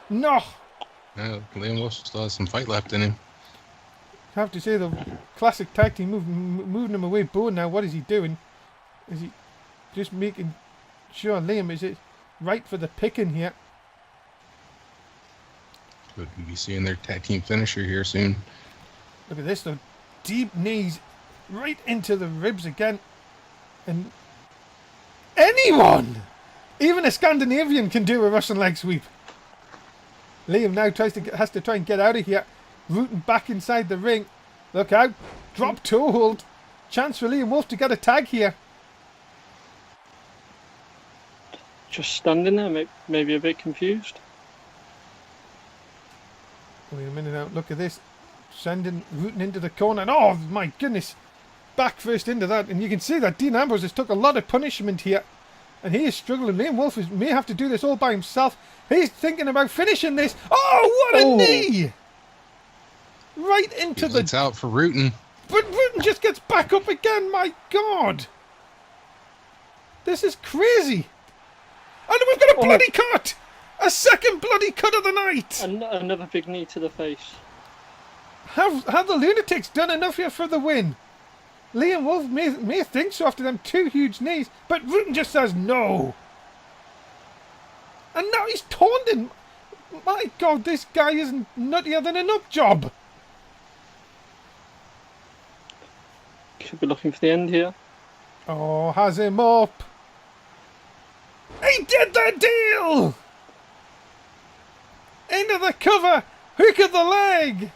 No. Liam Wolf still has some fight left in him. I have to say, the classic tag team moving him away. Bo now, what is he doing? Is he just making sure Liam is it right for the picking here? Could we be seeing their tag team finisher here soon? Look at this though. Deep knees right into the ribs again. And anyone, even a Scandinavian, can do a Russian leg sweep. Liam now has to try and get out of here. Rooting back inside the ring. Look out. Drop toe hold. Chance for Liam Wolf to get a tag here. Just standing there, maybe a bit confused. Wait a minute now. Look at this. Rooting into the corner. And oh my goodness. Back first into that. And you can see that Dean Ambrose has took a lot of punishment here. And he is struggling. Liam Wolf may have to do this all by himself. He's thinking about finishing this. Oh, what a knee! Right into It's out for Rootin. But Rootin just gets back up again. My God. This is crazy. And we've got a bloody cut. A second bloody cut of the night. Another big knee to the face. Have the Lunatics done enough here for the win? Liam Wolf may think so after them two huge knees, but Rootin just says no. And now he's taunting. My God, this guy is nuttier than a nut job. Could be looking for the end here. Oh, has him up. He did the deal. Into the cover. Hook of the leg.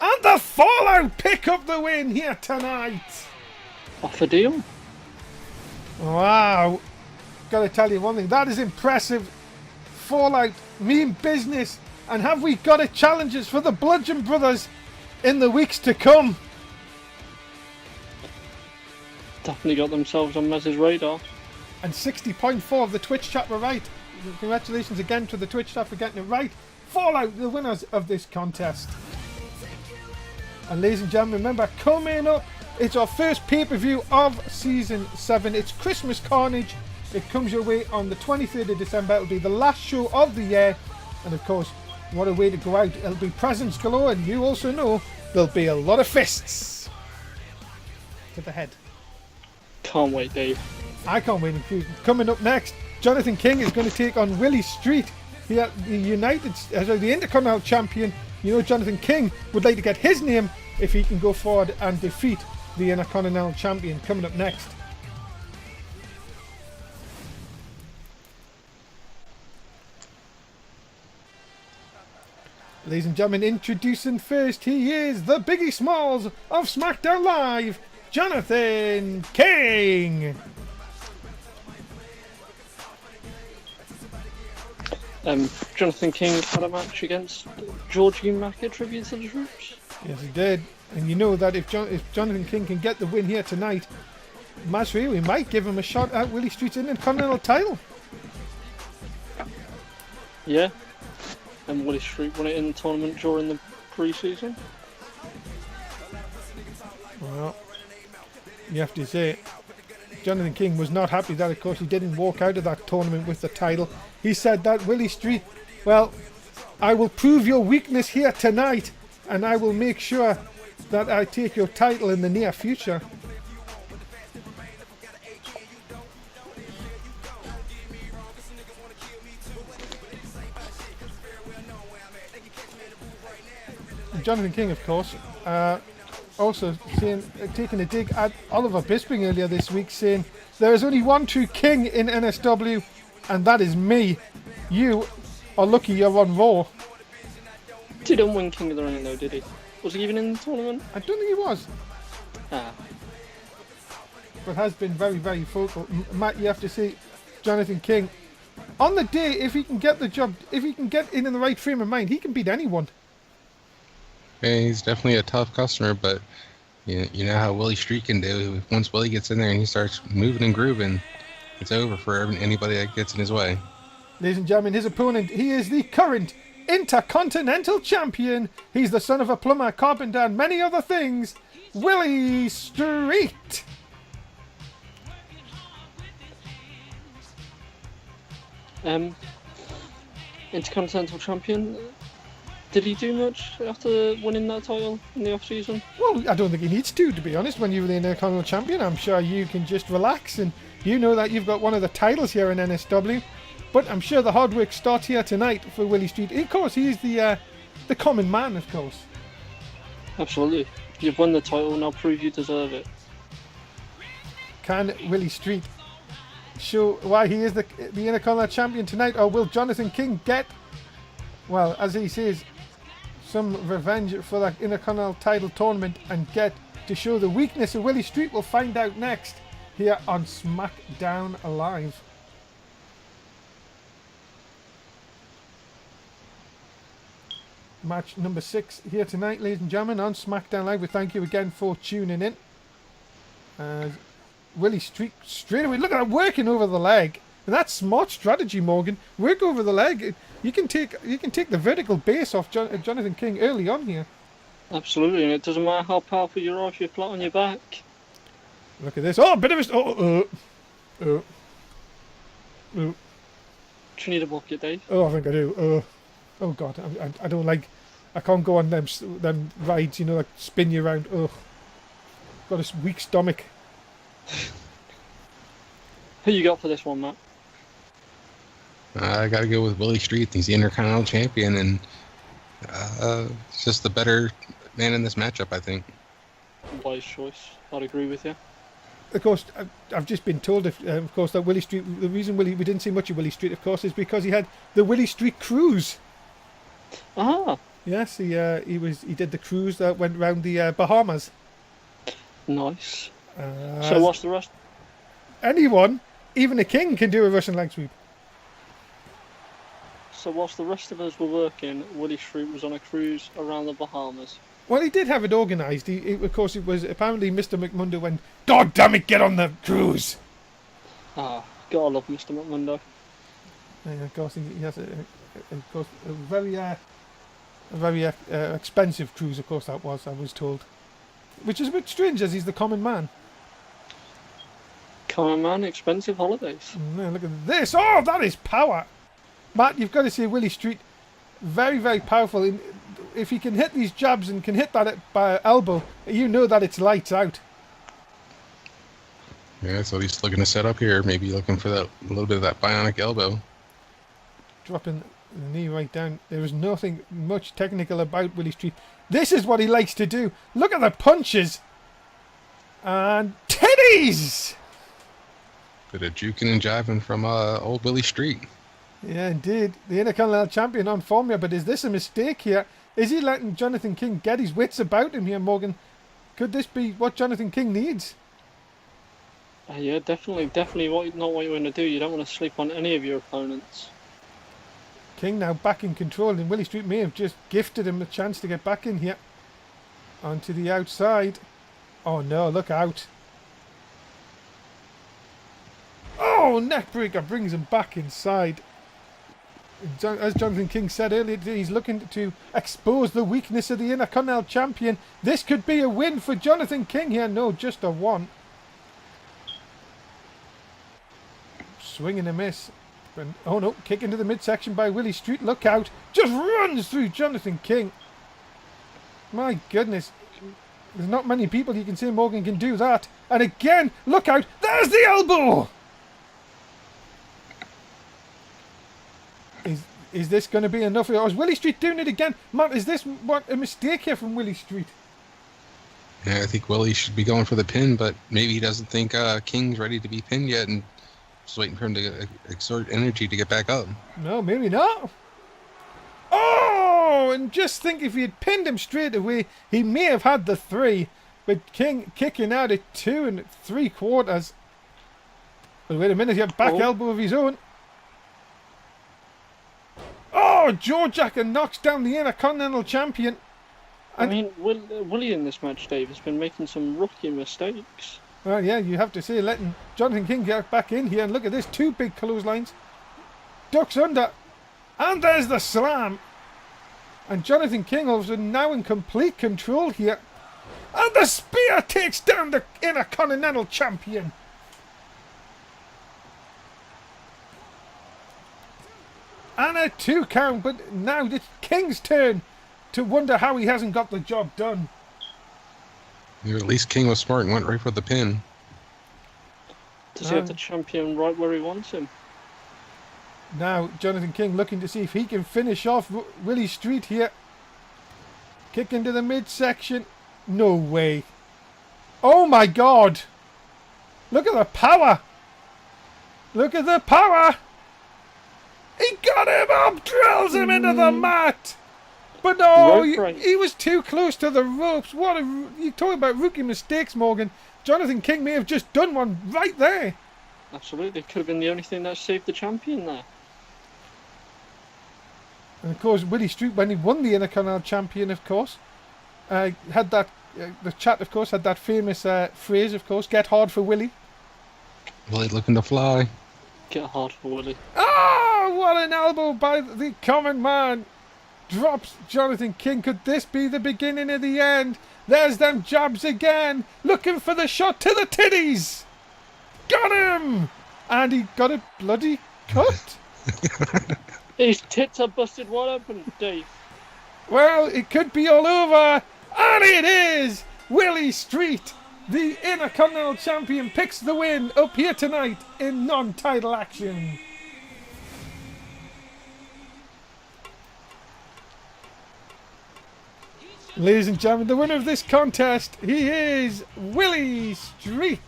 And the Fallout pick up the win here tonight. Off a deal. Wow. Gotta tell you one thing. That is impressive. Fallout mean business. And have we got a challenges for the Bludgeon Brothers in the weeks to come? Definitely got themselves on Mez's radar. And 60.4 of the Twitch chat were right. Congratulations again to the Twitch chat for getting it right. Fallout, the winners of this contest. And ladies and gentlemen, remember, coming up, it's our first pay-per-view of Season 7. It's Christmas Carnage. It comes your way on the 23rd of December. It'll be the last show of the year. And of course, what a way to go out. It'll be presents galore, and you also know there'll be a lot of fists to the head. Can't wait, Dave. I can't wait. Coming up next, Jonathan King is going to take on Willie Street. The the Intercontinental Champion. You know, Jonathan King would like to get his name if he can go forward and defeat the Intercontinental Champion. Coming up next. Ladies and gentlemen, introducing first, he is the Biggie Smalls of Smackdown Live, Jonathan King. Jonathan King had a match against Georgie Mack at Tribute to the Troops. Yes, he did. And you know that if Jonathan King can get the win here tonight, we might give him a shot at Willie Street's Intercontinental title. Yeah. And Willie Street won it in the tournament during the pre-season. Well, you have to say, Jonathan King was not happy that, of course, he didn't walk out of that tournament with the title. He said that Willie Street, well, I will prove your weakness here tonight, and I will make sure that I take your title in the near future. Jonathan King, of course, also taking a dig at Oliver Bisping earlier this week, saying there is only one true king in NSW, and that is me. You are lucky you're on Raw. Didn't win King of the Ring though, did he? Was he even in the tournament? I don't think he was. But has been very, very vocal. Matt, you have to see Jonathan King on the day, if he can get the job, if he can get in the right frame of mind, he can beat anyone. Yeah, he's definitely a tough customer, but you know how Willie Street can do. Once Willie gets in there and he starts moving and grooving, it's over for anybody that gets in his way. Ladies and gentlemen, his opponent, he is the current Intercontinental Champion. He's the son of a plumber, carpenter, and many other things. Willie Street. Intercontinental Champion. Did he do much after winning that title in the off-season? Well, I don't think he needs to be honest. When you're the Intercontinental Champion, I'm sure you can just relax and you know that you've got one of the titles here in NSW. But I'm sure the hard work starts here tonight for Willie Street. Of course, he's the common man, of course. Absolutely. You've won the title, now prove you deserve it. Can Willie Street show why he is the Intercontinental Champion tonight, or will Jonathan King get, well, as he says, some revenge for that Intercontinental title tournament and get to show the weakness of Willie Street? We'll find out next here on Smackdown Live. Match number 6 here tonight, ladies and gentlemen, on Smackdown Live. We thank you again for tuning in. Willie Street straight away. Look at that, working over the leg. And that's smart strategy, Morgan. Work over the leg. You can take the vertical base off Jonathan King early on here. Absolutely, and it doesn't matter how powerful you are if you're flat on your back. Look at this. Oh, a bit of a... Do you need a bucket, Dave? Oh, I think I do. Oh God, I don't like. I can't go on them rides, you know, that spin you around. Ugh. Got a weak stomach. Who you got for this one, Matt? I got to go with Willie Street. He's the Intercontinental Champion, and it's just the better man in this matchup, I think. Wise choice. I'd agree with you. Of course, I've just been told, of course, that Willie Street. The reason we didn't see much of Willie Street, of course, is because he had the Willie Street cruise. Ah. Yes, he did the cruise that went round the Bahamas. Nice. So what's the rest? Anyone, even a king, can do a Russian leg sweep. So whilst the rest of us were working, Willie Street was on a cruise around the Bahamas. Well, he did have it organised. Of course, it was apparently Mr. McMundo went, "God damn it, get on the cruise!" Ah, gotta love Mr. McMundo. Of course, he has a very expensive cruise. Of course, that was, I was told, which is a bit strange as he's the common man. Common man, expensive holidays. Yeah, look at this! Oh, that is power, Matt. You've got to see Willie Street, very, very powerful. If he can hit these jabs and can hit that by elbow, you know that it's lights out. Yeah, so he's looking to set up here. Maybe looking for that a little bit of that bionic elbow. Dropping the knee right down. There is nothing much technical about Willie Street. This is what he likes to do. Look at the punches. And titties! Bit of juking and jiving from old Willie Street. Yeah, indeed. The Intercontinental Champion on form here, but is this a mistake here? Is he letting Jonathan King get his wits about him here, Morgan? Could this be what Jonathan King needs? Yeah, definitely not what you want to do. You don't want to sleep on any of your opponents. King now back in control, and Willie Street may have just gifted him a chance to get back in here. Onto the outside. Oh no, look out. Oh, neckbreaker brings him back inside. As Jonathan King said earlier, he's looking to expose the weakness of the Intercontinental Champion. This could be a win for Jonathan King here. No, just a one. Swing and a miss. Oh no, kick into the midsection by Willie Street. Look out. Just runs through Jonathan King. My goodness. There's not many people you can say Morgan can do that. And again, look out. There's the elbow. Is this going to be enough? Or is Willie Street doing it again? Matt, is this a mistake here from Willie Street? Yeah, I think Willie should be going for the pin, but maybe he doesn't think King's ready to be pinned yet and just waiting for him to exert energy to get back up. No, maybe not. Oh, and just think if he had pinned him straight away, he may have had the 3. But King kicking out at 2 3/4. But wait a minute, he had back elbow of his own. Oh, Jawjacker knocks down the Intercontinental Champion. I mean, Willie in this match, Dave, has been making some rookie mistakes. Well, yeah, you have to say, letting Jonathan King get back in here. And look at this, 2 big clotheslines. Ducks under. And there's the slam. And Jonathan King all of a sudden now in complete control here. And the spear takes down the Intercontinental Champion. And a 2 count, but now it's King's turn to wonder how he hasn't got the job done. At least King was smart and went right for the pin. Does he have the champion right where he wants him? Now, Jonathan King looking to see if he can finish off Willie Street here. Kick into the midsection. No way. Oh my God. Look at the power. Look at the power. He got him up, drills him into the mat. But no, he was too close to the ropes. You talking about rookie mistakes, Morgan. Jonathan King may have just done one right there. Absolutely. Could have been the only thing that saved the champion there. And of course, Willie Street, when he won the Intercontinental Champion, of course, had that, the chat, of course, had that famous phrase, of course, get hard for Willie. Willie looking to fly. Get hard for Willie. Oh, what an elbow by the common man. Drops Jonathan King. Could this be the beginning of the end? There's them jabs again. Looking for the shot to the titties. Got him. And he got a bloody cut. His tits are busted wide open, Dave. Well, it could be all over. And it is. Willie Street, the Intercontinental Champion, picks the win up here tonight in non-title action. Ladies and gentlemen, the winner of this contest, he is Willie Street.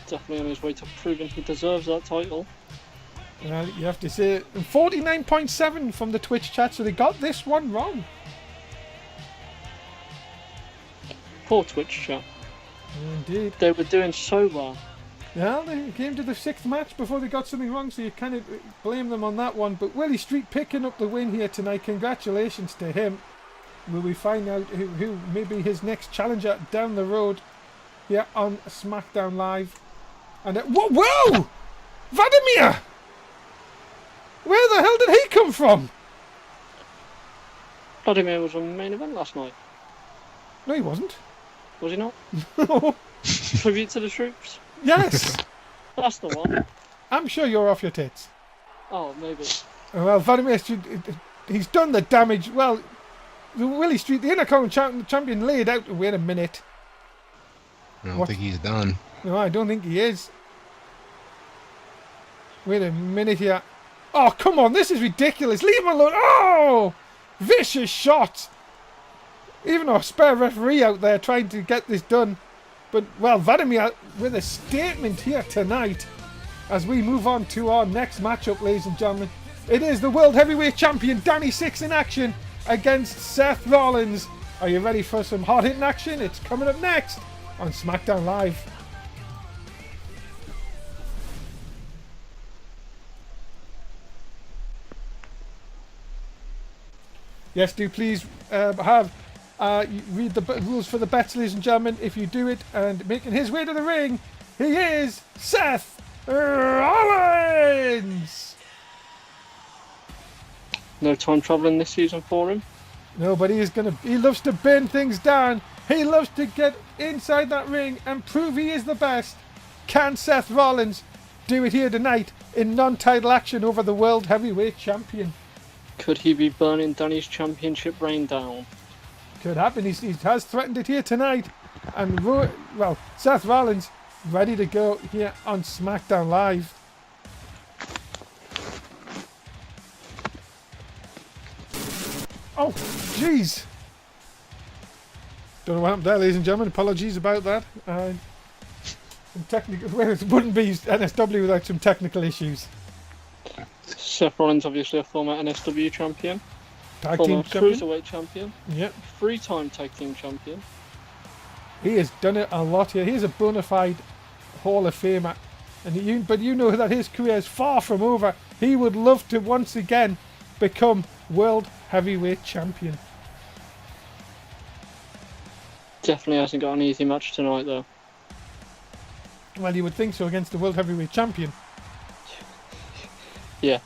Definitely on his way to proving he deserves that title. Well, you have to say 49.7 from the Twitch chat, so they got this one wrong. Poor Twitch chat. Indeed. They were doing so well. Well, they came to the 6th match before they got something wrong, so you kind of blame them on that one. But Willie Street picking up the win here tonight. Congratulations to him. Will we find out who may be his next challenger down the road here on Smackdown Live? And whoa! Vladimir! Where the hell did he come from? Vladimir was on the main event last night. No, he wasn't. Was he not? No. Tribute to the troops. Yes. That's the one. I'm sure you're off your tits. Oh, maybe. Well, Vladimir, he's done the damage. Well, Willie Street, the Intercontinental Champion, laid out. Wait a minute. I don't think he's done. No, I don't think he is. Wait a minute here. Oh, come on. This is ridiculous. Leave him alone. Oh! Vicious shots. Even a spare referee out there trying to get this done. But, well, Vladimir with a statement here tonight as we move on to our next matchup, ladies and gentlemen. It is the World Heavyweight Champion, Danny Six, in action against Seth Rollins. Are you ready for some hard-hitting action? It's coming up next on Smackdown Live. Yes, do please read the rules for the bets, ladies and gentlemen. If you do it, and making his way to the ring, he is Seth Rollins. No time traveling this season for him. No, but he loves to burn things down. He loves to get inside that ring and prove he is the best. Can Seth Rollins do it here tonight in non-title action over the World Heavyweight Champion? Could he be burning Danny's championship reign down? Could happen. He has threatened it here tonight. And, well, Seth Rollins ready to go here on Smackdown Live. Oh, jeez. Don't know what happened there, ladies and gentlemen. Apologies about that. Some technical, well, it wouldn't be NSW without some technical issues. Seth Rollins, obviously a former NSW champion. Tag team champion. Cruiserweight champion. Yep. 3-time tag team champion. He has done it a lot here. He's a bona fide Hall of Famer. But you know that his career is far from over. He would love to once again become World Heavyweight Champion. Definitely hasn't got an easy match tonight, though. Well, you would think so against the World Heavyweight Champion. Yeah.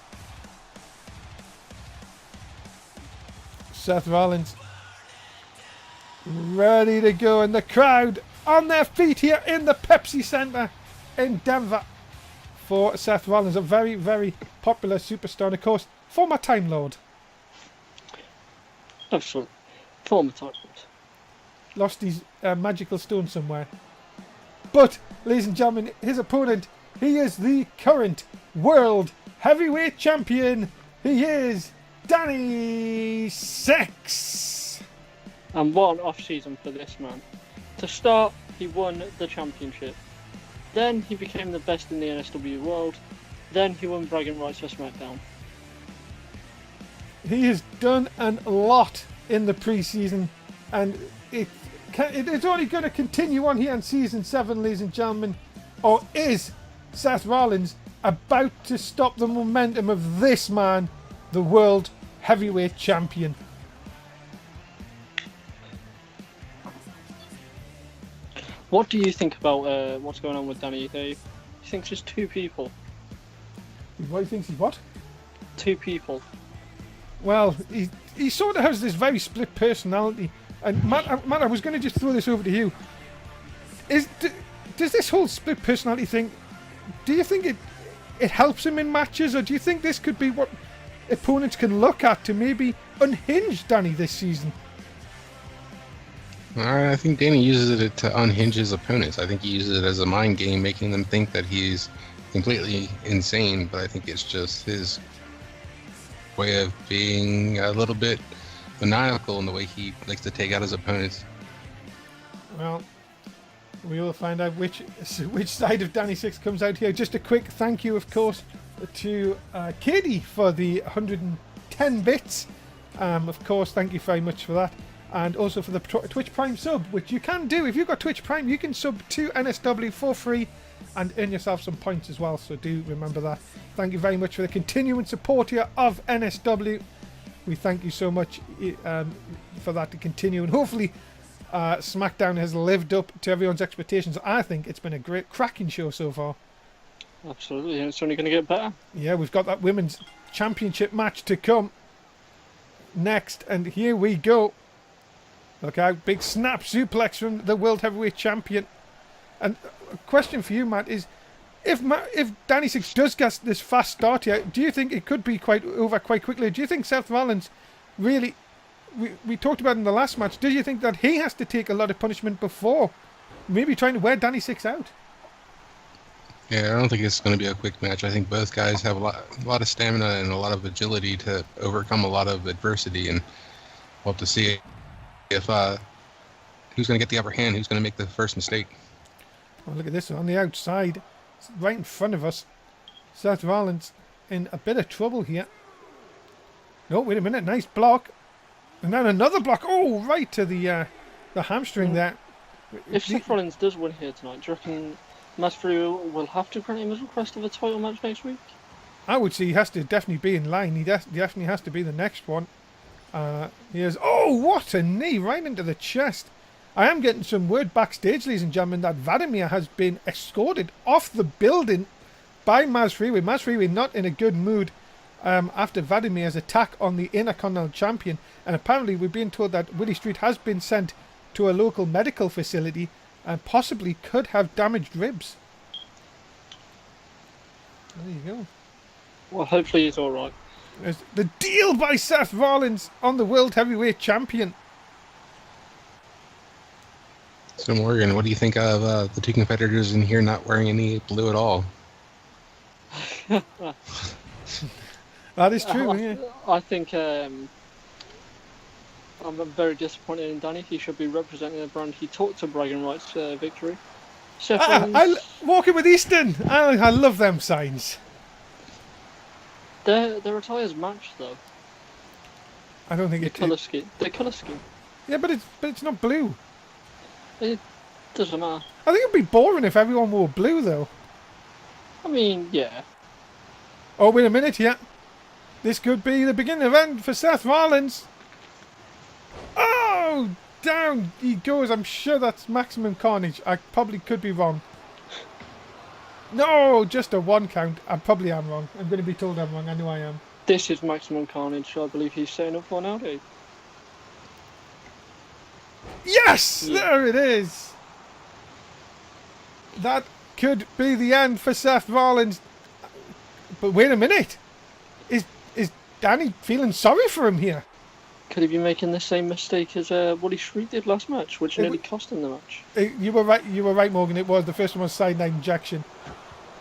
Seth Rollins ready to go, and the crowd on their feet here in the Pepsi Center in Denver for Seth Rollins, a very, very popular superstar, and of course, former Time Lord. Absolutely. Former title. Lost his magical stone somewhere. But, ladies and gentlemen, his opponent, he is the current World Heavyweight Champion. He is Danny Six. And what an off-season for this man. To start, he won the championship. Then he became the best in the NSW world. Then he won bragging rights for Smackdown. He has done a lot in the pre-season, and it's only going to continue on here in Season 7, ladies and gentlemen. Or is Seth Rollins about to stop the momentum of this man, the World Heavyweight Champion? What do you think about what's going on with Danny? He thinks there's two people. What, he thinks he's what? Two people. Well, he sort of has this very split personality. And Matt, I was going to just throw this over to you. Does this whole split personality thing, do you think it helps him in matches, or do you think this could be what opponents can look at to maybe unhinge Danny this season? I think Danny uses it to unhinge his opponents. I think he uses it as a mind game, making them think that he's completely insane, but I think it's just his way of being a little bit maniacal in the way he likes to take out his opponents. Well, we will find out which side of Danny Six comes out here. Just a quick thank you, of course, to Katie for the 110 bits. Of course, thank you very much for that. And also for the Twitch Prime sub, which you can do. If you've got Twitch Prime, you can sub to NSW for free and earn yourself some points as well. So do remember that. Thank you very much for the continuing support here of NSW. We thank you so much for that to continue. And hopefully Smackdown has lived up to everyone's expectations. I think it's been a great, cracking show so far. Absolutely, and it's only going to get better. Yeah, we've got that Women's Championship match to come next. And here we go. Look out, big snap suplex from the World Heavyweight Champion. And a question for you, Matt, is if Danny Six does get this fast start here, do you think it could be over quite quickly? Do you think Seth Rollins really, we talked about in the last match, do you think that he has to take a lot of punishment before maybe trying to wear Danny Six out? Yeah, I don't think it's going to be a quick match. I think both guys have a lot of stamina and a lot of agility to overcome a lot of adversity, and we'll have to see if who's going to get the upper hand, who's going to make the first mistake. Oh, look at this on the outside, right in front of us. Seth Rollins in a bit of trouble here. No, wait a minute, nice block, and then another block. Oh, right to the hamstring there. If Seth Rollins does win here tonight, do you reckon Masvidal will have to grant him his request of a title match next week? I would say he has to definitely be in line. He definitely has to be the next one. Here's, oh, what a knee right into the chest. I am getting some word backstage, ladies and gentlemen, that Vladimir has been escorted off the building by Masvidal. Masvidal not in a good mood after Vladimir's attack on the Intercontinental Champion. And apparently we're being told that Willie Street has been sent to a local medical facility and possibly could have damaged ribs. There you go. Well, hopefully he's alright. There's the deal by Seth Rollins on the World Heavyweight Champion. So Morgan, what do you think of the two competitors in here not wearing any blue at all? That is true. Yeah. I think I'm very disappointed in Danny. He should be representing the brand he took to bragging rights victory. Seth Rollins, walking with Easton. I love them signs. their attires match though. I don't think The colour scheme. The colour scheme. Yeah, but it's not blue. It doesn't matter. I think it'd be boring if everyone wore blue though. I mean, yeah. Oh, wait a minute, yeah. This could be the beginning of end for Seth Rollins. Oh, down he goes. I'm sure that's Maximum Carnage. I probably could be wrong. No, just a one count. I probably am wrong. I'm going to be told I'm wrong. I know I am. This is Maximum Carnage. I believe he's setting up for nowadays. Yes! Yeah. There it is. That could be the end for Seth Rollins. But wait a minute. Is Danny feeling sorry for him here? Could he be making the same mistake as Wally Shriek did last match, which nearly cost him the match? You were right, Morgan. It was. The first one was cyanide injection.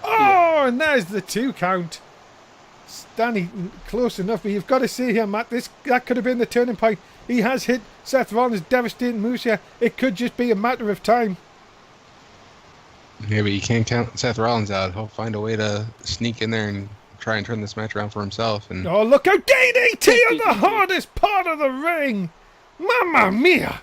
Oh, and there's the 2 count. Danny close enough, but you've got to see here, Matt, that could have been the turning point. He has hit Seth Rollins' devastating moves here. It could just be a matter of time. Yeah, but you can't count Seth Rollins out. He'll find a way to sneak in there and try and turn this match around for himself. And oh, look out, DDT on the hardest part of the ring. Mamma mia.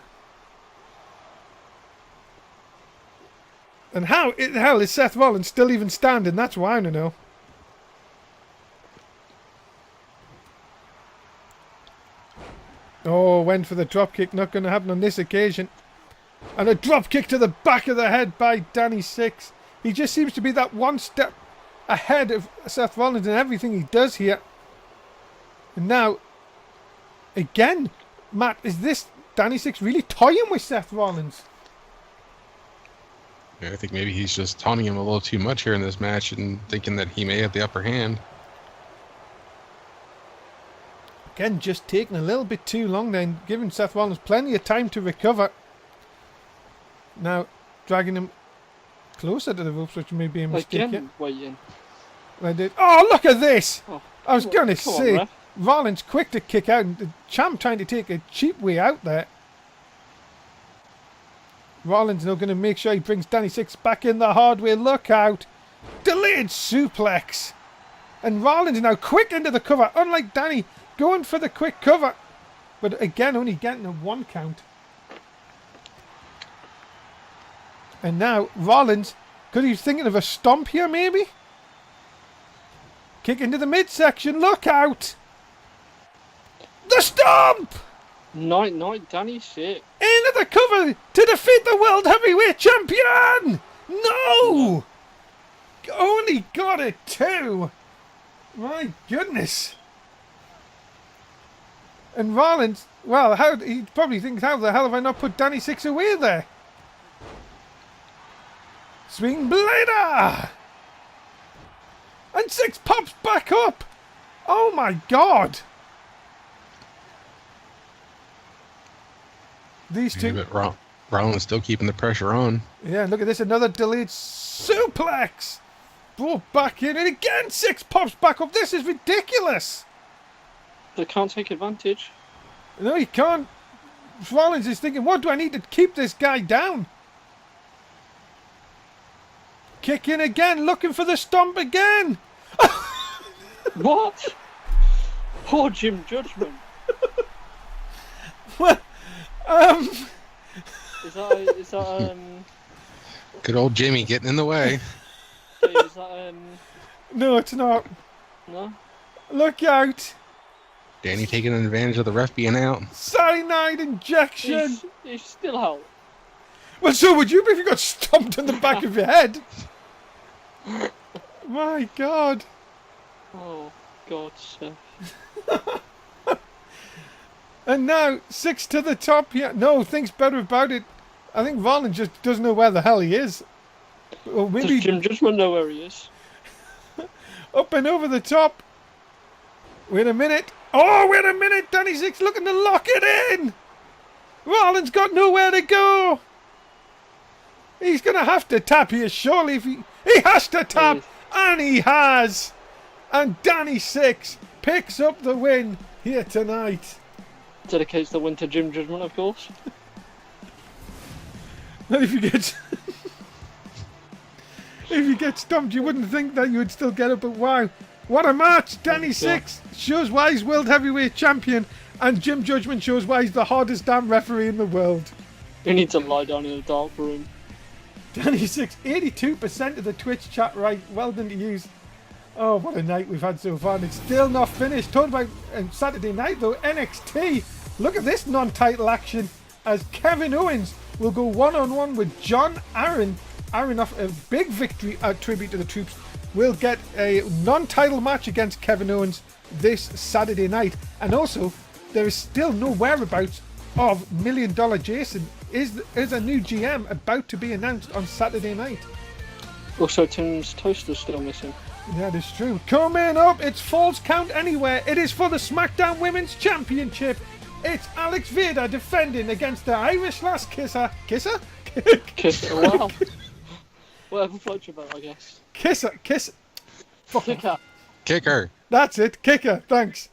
And how in the hell is Seth Rollins still even standing? That's what I want to know. Oh, went for the dropkick. Not going to happen on this occasion. And a dropkick to the back of the head by Danny Six. He just seems to be that one step ahead of Seth Rollins in everything he does here. And now, again, Matt, is this Danny Six really toying with Seth Rollins? yeah, I think maybe he's just taunting him a little too much here in this match and thinking that he may have the upper hand. Again, just taking a little bit too long then, giving Seth Rollins plenty of time to recover. Now, dragging him closer to the ropes, which may be a mistake. Again, waiting. I did. Oh, look at this! Oh, I was going to come on, say, ref. Rollins quick to kick out, and the champ trying to take a cheap way out there. Rollins now going to make sure he brings Danny Six back in the hard way. Look out! Delayed suplex! And Rollins now quick into the cover, unlike Danny going for the quick cover. But again, only getting a 1 count. And now Rollins, could he be thinking of a stomp here maybe? Kick into the midsection, look out! The stomp! Night, Danny Six. Into the cover to defeat the World Heavyweight Champion! No! Only got it 2! My goodness! And Rollins, well, he probably thinks, how the hell have I not put Danny Six away there? Swing blader! And Six pops back up! Oh my god! These two... Yeah, but Rollins still keeping the pressure on. Yeah, look at this, another delayed suplex! Brought back in, and again Six pops back up. This is ridiculous! They can't take advantage. No, he can't. Rollins is thinking, what do I need to keep this guy down? Kick in again, looking for the stomp again. What? Poor Jim Judgment. Well, Is that Good old Jimmy getting in the way. is that no, it's not. no? Look out. Danny taking advantage of the ref being out. Cyanide injection. He's still out. Well, so would you be if you got stomped in the back of your head? My God. Oh, God, sir. And now, Six to the top here. No, thinks better about it. I think Rollins just doesn't know where the hell he is. Or maybe Does Jim Judgment know where he is? up and over the top. Wait a minute. Oh, wait a minute. Danny Six looking to lock it in. Rollins got nowhere to go. He's going to have to tap here, surely. If he has to tap. And he has. And Danny Six picks up the win here tonight. Dedicates the win to Jim Judgment, of course. And if you get stumped, you wouldn't think that you would still get it, but wow. What a match! Danny Six shows why he's World Heavyweight Champion, and Jim Judgment shows why he's the hardest damn referee in the world. You need to lie down in a dark room. Danny Six, 82% of the Twitch chat right. Well done to you. Oh, what a night we've had so far, and it's still not finished. Talking about Saturday night, though, NXT. Look at this non-title action as Kevin Owens will go one-on-one with John Aaron. Aaron off a big victory tribute to the troops. Will get a non-title match against Kevin Owens this Saturday night. And also, there is still no whereabouts of $1 Million Jason. Is a new GM about to be announced on Saturday night? Also, Tim's toaster's still missing. That is true. Coming up, it's Falls Count Anywhere. It is for the Smackdown Women's Championship. It's Alex Vader defending against the Irish Lass Kisser. Kisser? Kisser, wow. Whatever floats your boat, I guess. Kisser. Kicker. Kicker. That's it. Kicker. Thanks.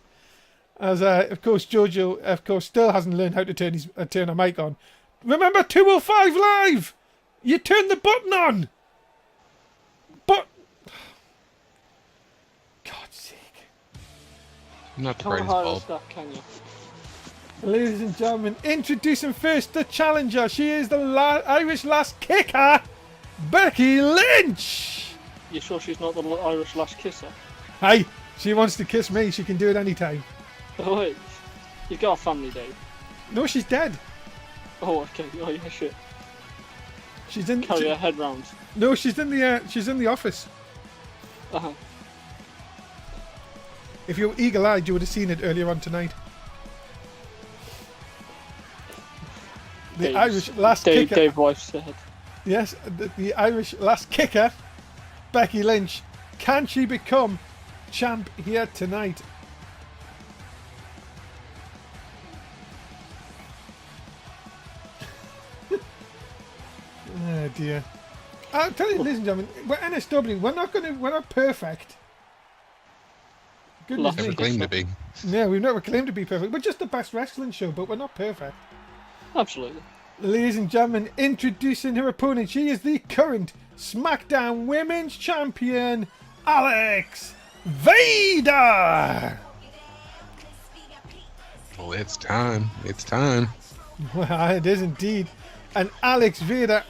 As, of course, Jojo, of course, still hasn't learned how to turn a mic on. Remember 205 Live? You turn the button on. But... God's sake. Not the Can't brightest hide bulb. stuff, can you? Ladies and gentlemen, introducing first the challenger. She is the Irish Lass Kicker, Becky Lynch. You sure she's not the Irish Lass Kisser? Hey, she wants to kiss me. She can do it anytime. Oh, wait. You've got a family, Dave. No, she's dead. Oh, okay. Oh, yeah, shit. She's in. Carry her head round. No, she's in the office. Uh-huh. If you were eagle-eyed, you would have seen it earlier on tonight. The Irish Lass Kicker. Dave Weiss said. Yes, the Irish Lass Kicker, Becky Lynch. Can she become champ here tonight? Oh dear. I'll tell you, ladies and gentlemen, we're NSW. We're not perfect. Goodness Never me. claimed to be. Yeah, we've never claimed to be perfect. We're just the best wrestling show, but we're not perfect. Absolutely. Ladies and gentlemen, introducing her opponent. She is the current SmackDown Women's Champion, Alex Vader. Well, it's time. It's time. Well, it is indeed. And Alex Vader,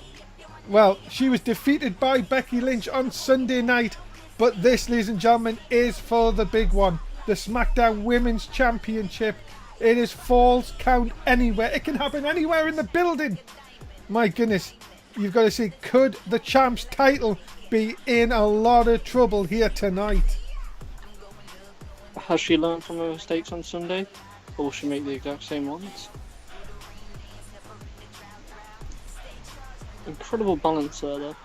well, she was defeated by Becky Lynch on Sunday night. But this, ladies and gentlemen, is for the big one. The SmackDown Women's Championship. It is Falls Count Anywhere. It can happen anywhere in the building. My goodness. You've got to see, could the champ's title be in a lot of trouble here tonight? Has she learned from her mistakes on Sunday? Or will she make the exact same ones? Incredible balance there, though.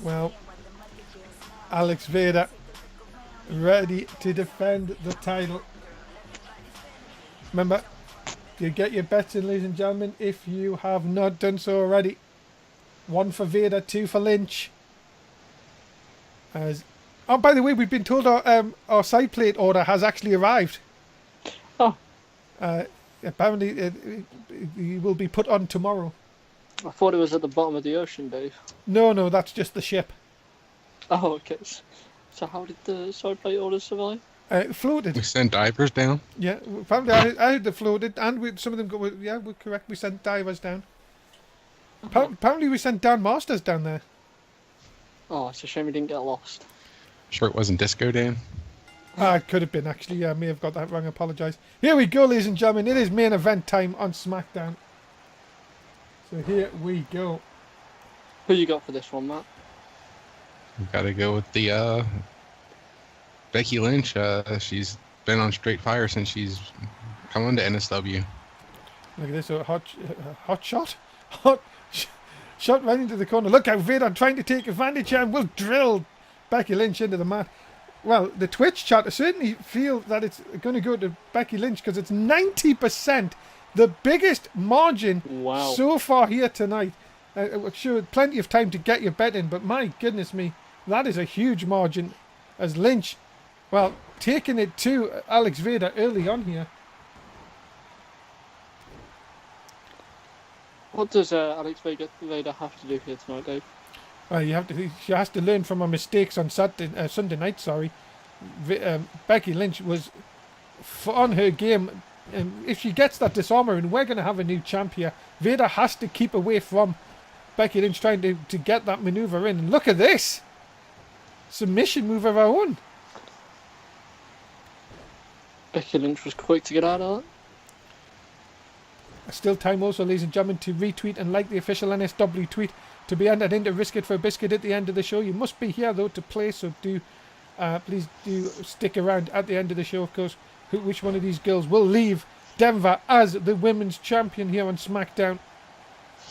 Well, Alex Vader ready to defend the title. Remember, you get your bets in, ladies and gentlemen, if you have not done so already. 1 for Vader, 2 for Lynch. Oh, by the way, we've been told our side plate order has actually arrived. Oh. Apparently, it will be put on tomorrow. I thought it was at the bottom of the ocean, Dave. No, that's just the ship. Oh, okay. So how did the side plate order survive? It floated. We sent divers down. Yeah, apparently I heard they floated, and some of them go. Yeah, we're correct. We sent divers down. Apparently, we sent Dan Masters down there. Oh, it's a shame we didn't get lost. Sure it wasn't Disco Dan? It could have been, actually. Yeah, I may have got that wrong. I apologise. Here we go, ladies and gentlemen. It is main event time on SmackDown. So here we go. Who you got for this one, Matt? We've got to go with the Becky Lynch. She's been on straight fire since she's come on to NSW. Look at this, a hot shot. Hot shot right into the corner. Look how Vader trying to take advantage here and will drill Becky Lynch into the mat. Well, the Twitch chat certainly feel that it's going to go to Becky Lynch because it's 90%, the biggest margin so far here tonight. I'm sure plenty of time to get your bet in, but my goodness me, that is a huge margin as Lynch, well, taking it to Alex Vader early on here. What does Alex Vader have to do here tonight, Dave? She has to learn from her mistakes on Sunday night. Sorry, Becky Lynch was on her game. If she gets that disarmer, and we're going to have a new champ here, Vader has to keep away from Becky Lynch trying to get that maneuver in. And look at this submission move of her own. Becky Lynch was quick to get out of that. Still time also, ladies and gentlemen, to retweet and like the official NSW tweet to be entered into Risk It for a Biscuit at the end of the show. You must be here though to play, so please do stick around at the end of the show. Of course, which one of these girls will leave Denver as the women's champion here on SmackDown?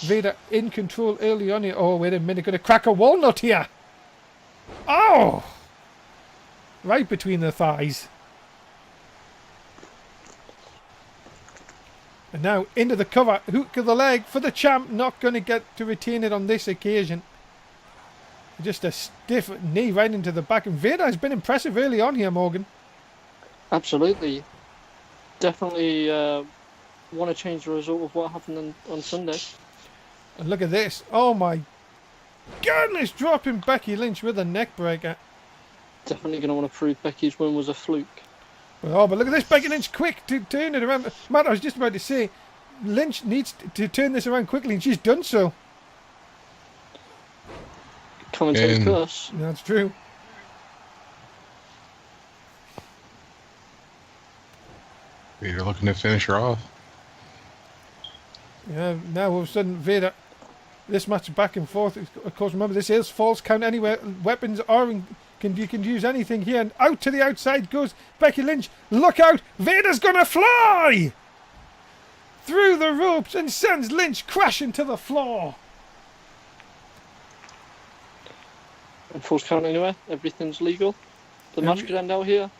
Vader in control early on here. Oh, wait a minute. Going to crack a walnut here. Oh! Right between the thighs. And now into the cover. Hook of the leg for the champ. Not going to get to retain it on this occasion. Just a stiff knee right into the back. And Vader has been impressive early on here, Morgan. Absolutely. Definitely want to change the result of what happened on Sunday. And look at this. Oh my goodness. Dropping Becky Lynch with a neck breaker. Definitely going to want to prove Becky's win was a fluke. Oh, but look at this. Becky Lynch quick to turn it around. Matt, I was just about to say, Lynch needs to turn this around quickly, and she's done so. Commentator curse. That's true. Vader looking to finish her off. Yeah, now all of a sudden, Vader, this match back and forth. Of course, remember, this is false count anywhere. Weapons are you can use anything here. And out to the outside goes Becky Lynch. Look out! Vader's gonna fly! Through the ropes and sends Lynch crashing to the floor. And false count anywhere. Everything's legal. The match could end out here.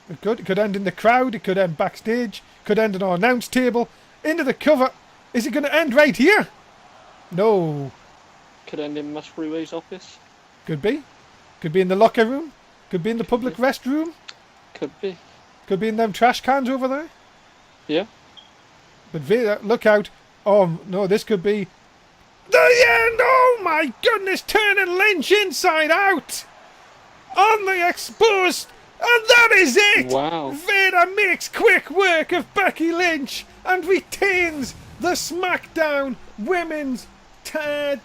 It could end in the crowd. It could end backstage. Could end on our announce table. Into the cover. Is it going to end right here? No. Could end in Mass Freeway's office. Could be. Could be in the locker room. Could be in the public restroom. Could be. Could be in them trash cans over there. Yeah. But Vader, look out. Oh, no, this could be the end. Oh, my goodness. Turning Lynch inside out. On the exposed. And that is it. Wow. Vader makes quick work of Becky Lynch and retains the Smackdown Women's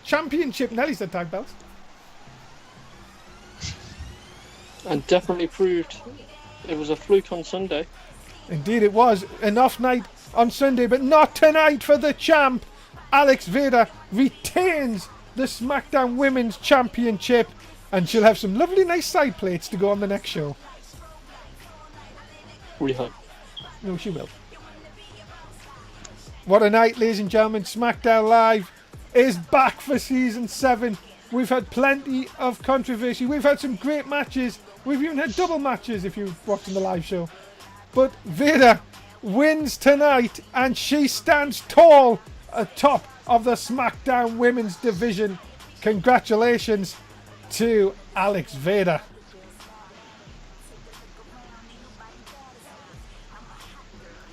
Championship. Nelly's the tag belt. And definitely proved it was a fluke on Sunday. Indeed it was. An off night on Sunday, but not tonight for the champ. Alex Vader retains the Smackdown Women's Championship, and she'll have some lovely nice side plates to go on the next show. We hope. No, she will. What a night, ladies and gentlemen. Smackdown Live is back for Season 7. We've had plenty of controversy. We've had some great matches. We've even had double matches if you're watching the live show. But Vader wins tonight, and she stands tall atop of the Smackdown Women's Division. Congratulations to Alex Vader.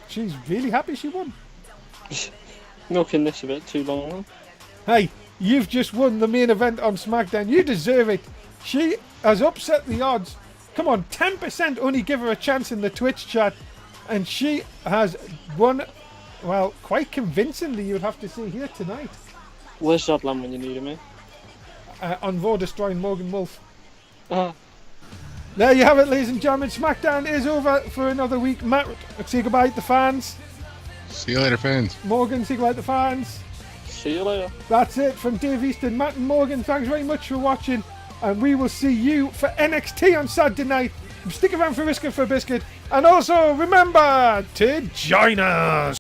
She's really happy she won. Milking this a bit too long now. Hey, you've just won the main event on SmackDown. You deserve it. She has upset the odds. Come on, 10% only give her a chance in the Twitch chat. And she has won, well, quite convincingly, you'd have to say, here tonight. Where's Zadlan when you need him, On Raw destroying Morgan Wolf. Ah. There you have it, ladies and gentlemen. SmackDown is over for another week. Matt, say goodbye to the fans. See you later, fans. Morgan, say goodbye to the fans. See you later. That's it from Dave Easton, Matt and Morgan. Thanks very much for watching. And we will see you for NXT on Saturday night. Stick around for Risk for a Biscuit. And also remember to join us.